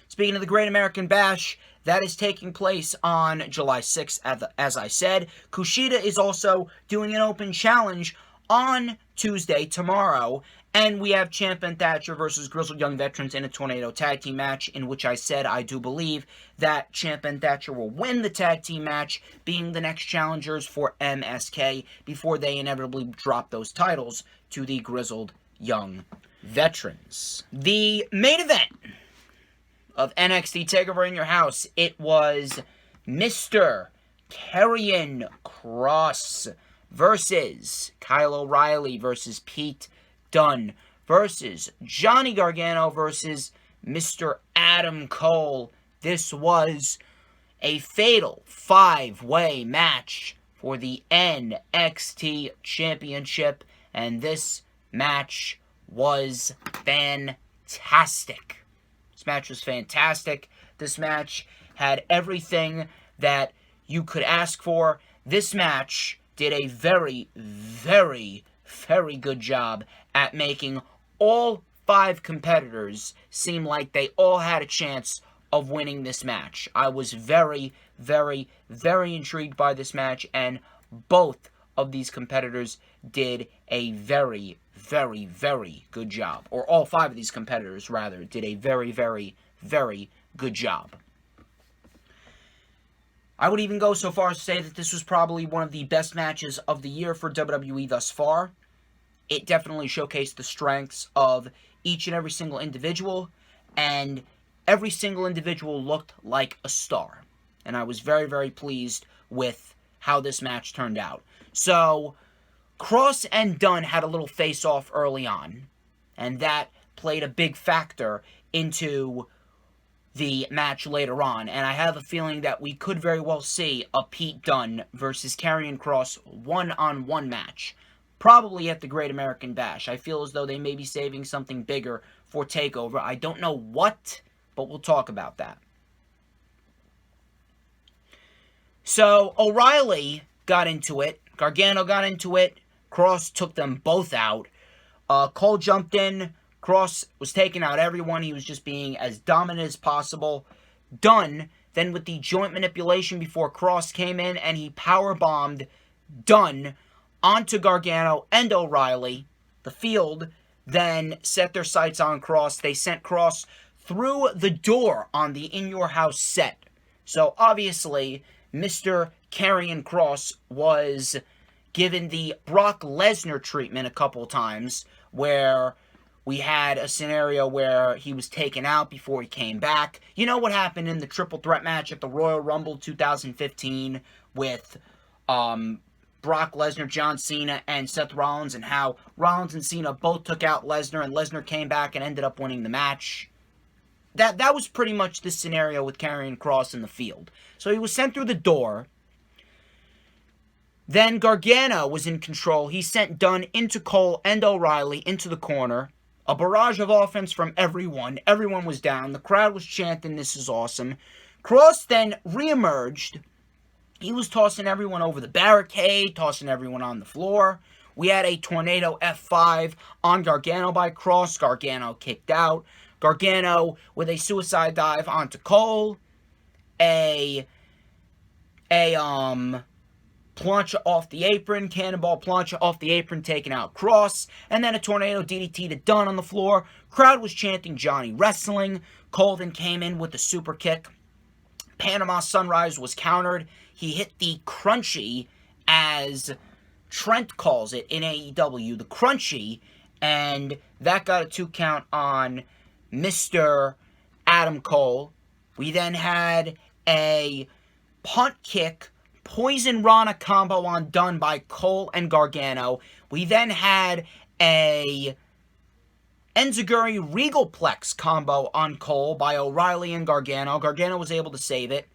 Speaking of the Great American Bash, that is taking place on July 6th, as I said. Kushida is also doing an open challenge on Tuesday, tomorrow, and we have Ciampa and Thatcher versus Grizzled Young Veterans in a Tornado Tag Team match, in which I said I do believe that Ciampa and Thatcher will win the tag team match, being the next challengers for MSK, before they inevitably drop those titles to the Grizzled Young Veterans. The main event of NXT TakeOver in your house, it was Mr. Karrion Kross versus Kyle O'Reilly versus Pete Dunne versus Johnny Gargano versus Mr. Adam Cole. This was a fatal 5-way match for the NXT Championship, and this match was fantastic. This match was fantastic. This match had everything that you could ask for. This match did a very, very, very good job at making all 5 competitors seem like they all had a chance of winning this match. I was very, very, very intrigued by this match, and both of these competitors did a very, very, very good job. Or all 5 of these competitors, rather, did a very, very, very good job. I would even go so far as to say that this was probably one of the best matches of the year for WWE thus far. It definitely showcased the strengths of each and every single individual, and every single individual looked like a star. And I was very, very pleased with how this match turned out. So, Kross and Dunne had a little face-off early on, and that played a big factor into the match later on, and I have a feeling that we could very well see a Pete Dunne versus Karrion Kross one-on-one match, probably at the Great American Bash. I feel as though they may be saving something bigger for TakeOver. I don't know what, but we'll talk about that. So, O'Reilly got into it, Gargano got into it, Kross took them both out, Cole jumped in, Kross was taking out everyone. He was just being as dominant as possible. Dunne, then with the joint manipulation before Kross came in, and he powerbombed Dunne onto Gargano and O'Reilly. The field then set their sights on Kross. They sent Kross through the door on the In Your House set. So obviously, Mr. Karrion Kross was given the Brock Lesnar treatment a couple times, where we had a scenario where he was taken out before he came back. You know what happened in the triple threat match at the Royal Rumble 2015 with Brock Lesnar, John Cena, and Seth Rollins, and how Rollins and Cena both took out Lesnar, and Lesnar came back and ended up winning the match. That was pretty much the scenario with Karrion Kross in the field. So he was sent through the door. Then Gargano was in control. He sent Dunne into Cole and O'Reilly into the corner. A barrage of offense from everyone. Everyone was down. The crowd was chanting, "This is awesome." Kross then reemerged. He was tossing everyone over the barricade, tossing everyone on the floor. We had a tornado F5 on Gargano by Kross. Gargano kicked out. Gargano with a suicide dive onto Cole. A plancha off the apron, cannonball plancha off the apron, taking out Kross, and then a tornado DDT to Dunne on the floor. Crowd was chanting Johnny Wrestling. Cole then came in with the super kick. Panama Sunrise was countered. He hit the crunchy, as Trent calls it in AEW, the crunchy, and that got a 2 count on Mr. Adam Cole. We then had a punt kick, Poison Rana combo on Dunne by Cole and Gargano. We then had a Enziguri Regalplex combo on Cole by O'Reilly and Gargano. Gargano was able to save it.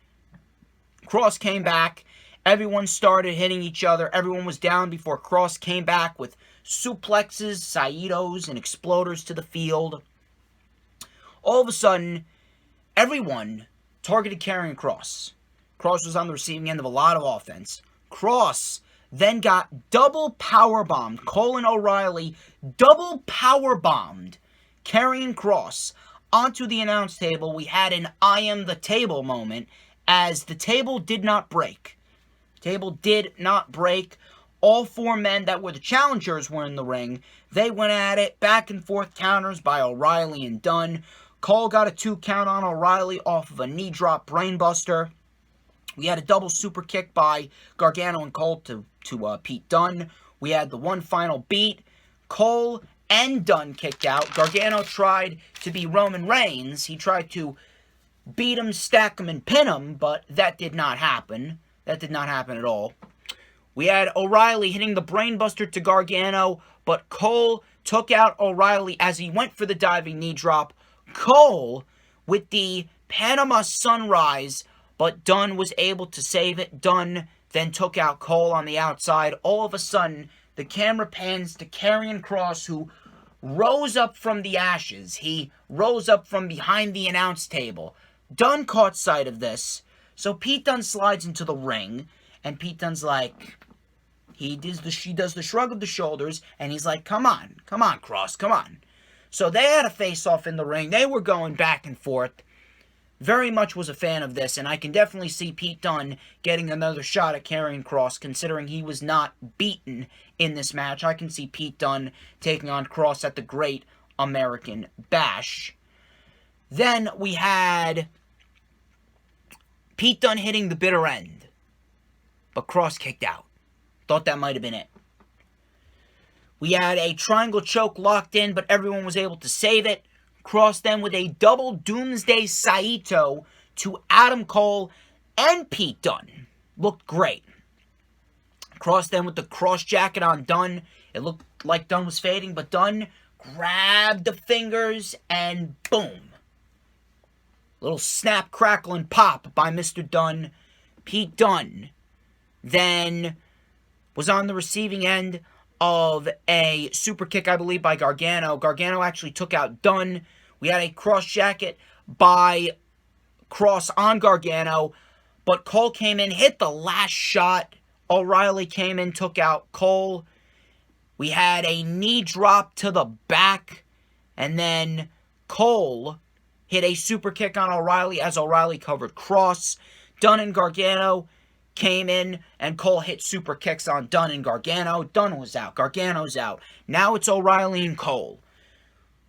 Kross came back. Everyone started hitting each other. Everyone was down before Kross came back with suplexes, Saitos, and exploders to the field. All of a sudden, everyone targeted Karrion Kross. Kross was on the receiving end of a lot of offense. Kross then got double powerbombed. Cole and O'Reilly double powerbombed Karrion Kross onto the announce table. We had an I am the table moment as the table did not break. Table did not break. All four men that were the challengers were in the ring. They went at it. Back and forth counters by O'Reilly and Dunne. Cole got a 2 count on O'Reilly off of a knee drop brainbuster. We had a double super kick by Gargano and Cole to Pete Dunne. We had the one final beat. Cole and Dunne kicked out. Gargano tried to be Roman Reigns. He tried to beat him, stack him, and pin him, but that did not happen. That did not happen at all. We had O'Reilly hitting the brainbuster to Gargano, but Cole took out O'Reilly as he went for the diving knee drop. Cole with the Panama Sunrise, but Dunne was able to save it. Dunne then took out Cole on the outside. All of a sudden, the camera pans to Karrion Kross, who rose up from the ashes. He rose up from behind the announce table. Dunne caught sight of this, so Pete Dunne slides into the ring, and Pete Dunne's like, she does the shrug of the shoulders, and he's like, come on, Kross, come on. So they had a face-off in the ring. They were going back and forth. Very much was a fan of this, and I can definitely see Pete Dunne getting another shot at Karrion Kross, considering he was not beaten in this match. I can see Pete Dunne taking on Kross at the Great American Bash. Then we had Pete Dunne hitting the bitter end, but Kross kicked out. Thought that might have been it. We had a triangle choke locked in, but everyone was able to save it. Kross then with a double Doomsday Saito to Adam Cole and Pete Dunne. Looked great. Kross then with the cross jacket on Dunne. It looked like Dunne was fading, but Dunne grabbed the fingers and boom. Little snap, crackle, and pop by Mr. Dunne. Pete Dunne then was on the receiving end of a super kick, I believe, by Gargano. Gargano actually took out Dunne. We had a cross jacket by Kross on Gargano, but Cole came in, hit the last shot. O'Reilly came in, took out Cole. We had a knee drop to the back, and then Cole hit a super kick on O'Reilly as O'Reilly covered Kross. Dunne and Gargano came in, and Cole hit super kicks on Dunne and Gargano. Dunne was out. Gargano's out. Now it's O'Reilly and Cole.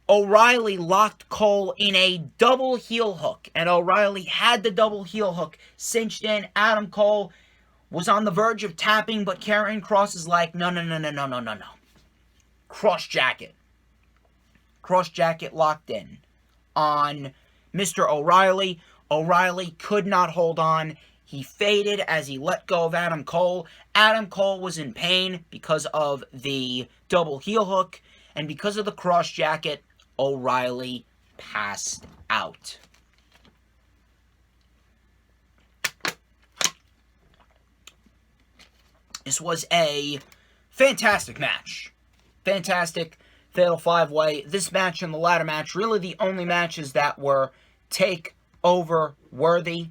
O'Reilly locked Cole in a double heel hook, and O'Reilly had the double heel hook cinched in. Adam Cole was on the verge of tapping, but Karrion Kross is like, no. Cross jacket. Cross jacket locked in on Mr. O'Reilly. O'Reilly could not hold on. He faded as he let go of Adam Cole. Adam Cole was in pain because of the double heel hook, and because of the cross jacket, O'Reilly passed out. This was a fantastic match. Fantastic Fatal 5-Way. This match and the ladder match, really the only matches that were TakeOver worthy.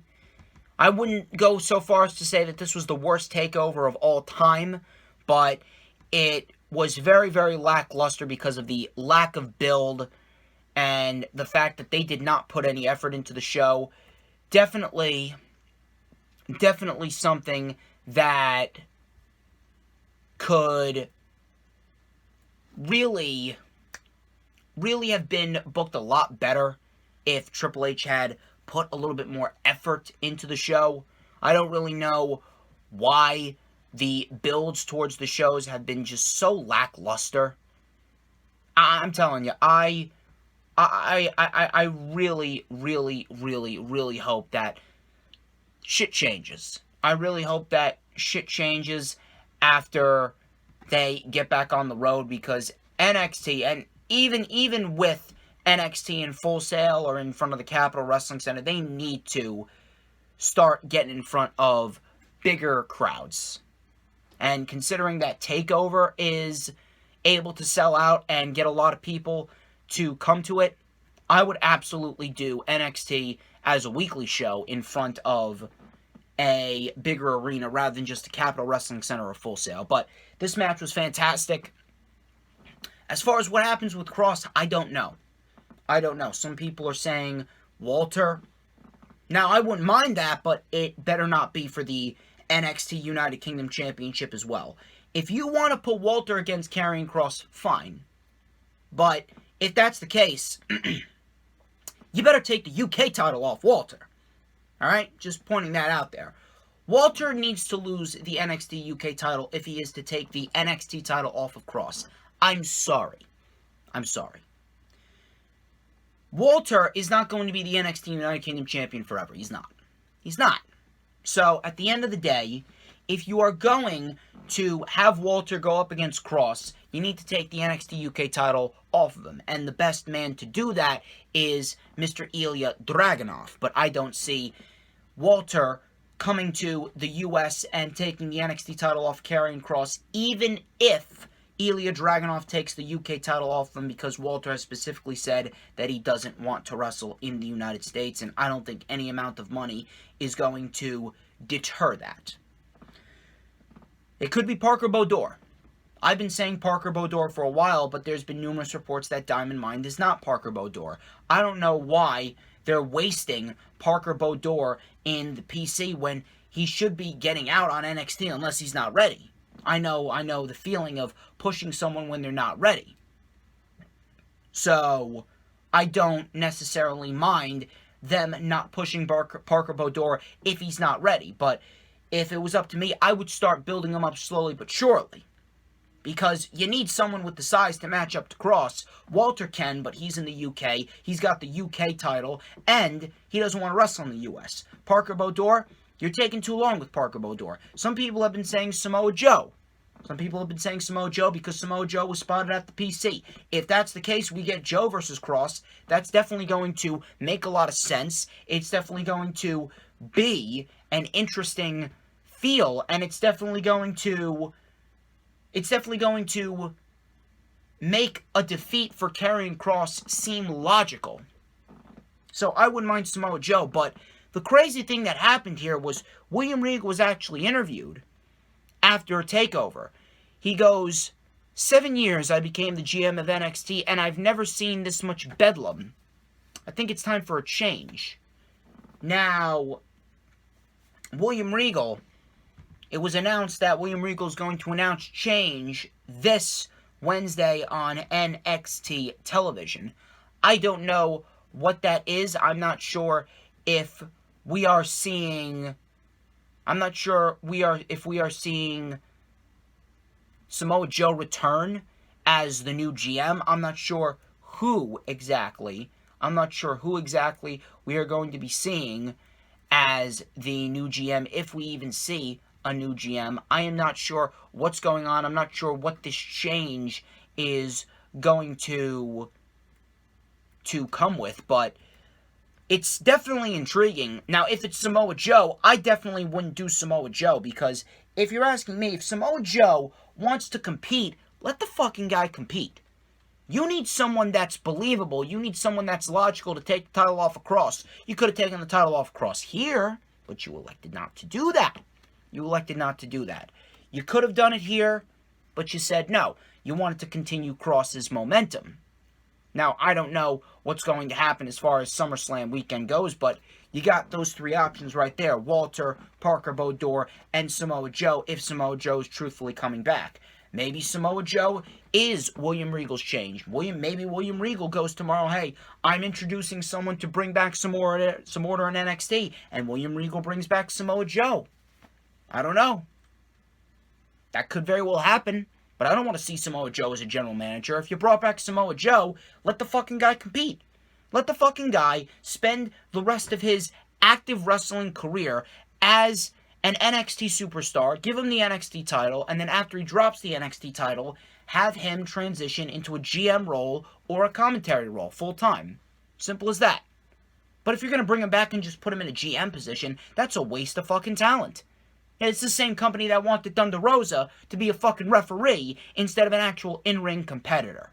I wouldn't go so far as to say that this was the worst TakeOver of all time, but it was very, very lackluster because of the lack of build and the fact that they did not put any effort into the show. Definitely something that could really have been booked a lot better if Triple H had put a little bit more effort into the show. I don't really know why the builds towards the shows have been just so lackluster. I'm telling you, I really hope that shit changes. I really hope that shit changes after they get back on the road, because NXT, and even with NXT in Full Sail or in front of the Capitol Wrestling Center, they need to start getting in front of bigger crowds. And considering that TakeOver is able to sell out and get a lot of people to come to it, I would absolutely do NXT as a weekly show in front of a bigger arena rather than just a Capitol Wrestling Center or Full Sail. But this match was fantastic. As far as what happens with Kross, I don't know. Some people are saying Walter. Now, I wouldn't mind that, but it better not be for the NXT United Kingdom Championship as well. If you want to put Walter against Karrion Kross, fine. But if that's the case, you better take the UK title off Walter. Alright? Just pointing that out there. Walter needs to lose the NXT UK title if he is to take the NXT title off of Kross. I'm sorry. Walter is not going to be the NXT United Kingdom champion forever. He's not. So, at the end of the day, if you are going to have Walter go up against Kross, you need to take the NXT UK title off of him. And the best man to do that is Mr. Ilya Dragunov. But I don't see Walter coming to the US and taking the NXT title off Karrion Kross, even if Ilya Dragunov takes the UK title off him, because Walter has specifically said that he doesn't want to wrestle in the United States, and I don't think any amount of money is going to deter that. It could be Parker Bodor. I've been saying Parker Bodor for a while, but there's been numerous reports that Diamond Mine is not Parker Bodor. I don't know why they're wasting Parker Bodor in the PC when he should be getting out on NXT unless he's not ready. I know the feeling of pushing someone when they're not ready. So, I don't necessarily mind them not pushing Parker Bodor if he's not ready. But if it was up to me, I would start building him up slowly but surely. Because you need someone with the size to match up to Kross. Walter can, but he's in the UK. He's got the UK title, and he doesn't want to wrestle in the US. Parker Bodor, you're taking too long with Parker Bodor. Some people have been saying Samoa Joe. Because Samoa Joe was spotted at the PC. If that's the case, we get Joe versus Kross. That's definitely going to make a lot of sense. It's definitely going to be an interesting feel, and it's definitely going to make a defeat for Karrion Kross seem logical. So I wouldn't mind Samoa Joe, but the crazy thing that happened here was William Regal was actually interviewed after a TakeOver. He goes, 7 years I became the GM of NXT, and I've never seen this much bedlam. I think it's time for a change. Now, William Regal, it was announced that William Regal is going to announce change this Wednesday on NXT television. I don't know what that is. I'm not sure if we are seeing Samoa Joe return as the new GM. I'm not sure who exactly we are going to be seeing as the new GM, if we even see a new GM. I am not sure what's going on. I'm not sure what this change is going to come with, but it's definitely intriguing. Now, if it's Samoa Joe, I definitely wouldn't do Samoa Joe, because if you're asking me, if Samoa Joe wants to compete, let the fucking guy compete. You need someone that's believable. You need someone that's logical to take the title off of Kross. You could have taken the title off of Kross here, but you elected not to do that. You could have done it here, but you said no. You wanted to continue Kross's momentum. Now, I don't know what's going to happen as far as SummerSlam weekend goes, but you got those three options right there. Walter, Parker Bodor, and Samoa Joe, if Samoa Joe is truthfully coming back. Maybe Samoa Joe is William Regal's change. Maybe William Regal goes tomorrow, hey, I'm introducing someone to bring back some order in NXT, and William Regal brings back Samoa Joe. I don't know. That could very well happen. But I don't want to see Samoa Joe as a general manager. If you brought back Samoa Joe, let the fucking guy compete. Let the fucking guy spend the rest of his active wrestling career as an NXT superstar, give him the NXT title, and then after he drops the NXT title, have him transition into a GM role or a commentary role full-time. Simple as that. But if you're going to bring him back and just put him in a GM position, that's a waste of fucking talent. It's the same company that wanted Thunder Rosa to be a fucking referee instead of an actual in-ring competitor.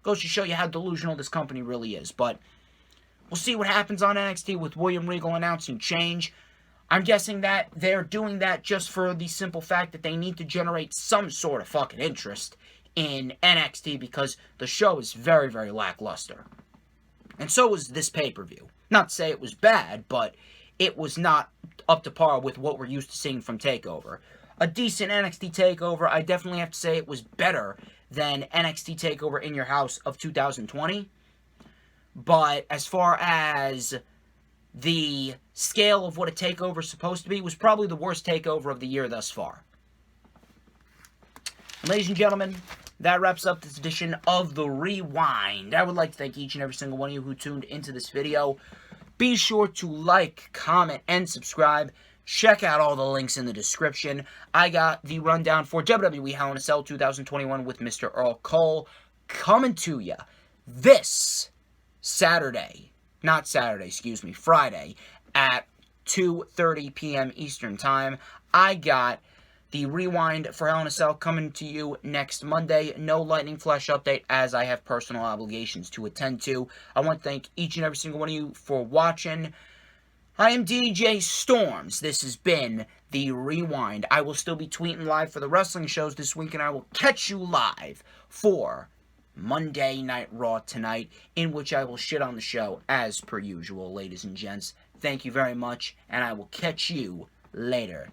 Goes to show you how delusional this company really is. But we'll see what happens on NXT with William Regal announcing change. I'm guessing that they're doing that just for the simple fact that they need to generate some sort of fucking interest in NXT because the show is very, very lackluster. And so was this pay-per-view. Not to say it was bad, but it was not up to par with what we're used to seeing from TakeOver. A decent NXT TakeOver, I definitely have to say it was better than NXT TakeOver In Your House of 2020. But as far as the scale of what a TakeOver is supposed to be, was probably the worst TakeOver of the year thus far. Ladies and gentlemen, that wraps up this edition of The Rewind. I would like to thank each and every single one of you who tuned into this video. Be sure to like, comment, and subscribe. Check out all the links in the description. I got the rundown for WWE Hell in a Cell 2021 with Mr. Earl Cole coming to you this Friday at 2:30 p.m. Eastern Time. I got the Rewind for Hell in a Cell coming to you next Monday. No Lightning Flash update as I have personal obligations to attend to. I want to thank each and every single one of you for watching. I am DJ Storms. This has been the Rewind. I will still be tweeting live for the wrestling shows this week, and I will catch you live for Monday Night Raw tonight, in which I will shit on the show as per usual, ladies and gents. Thank you very much, and I will catch you later.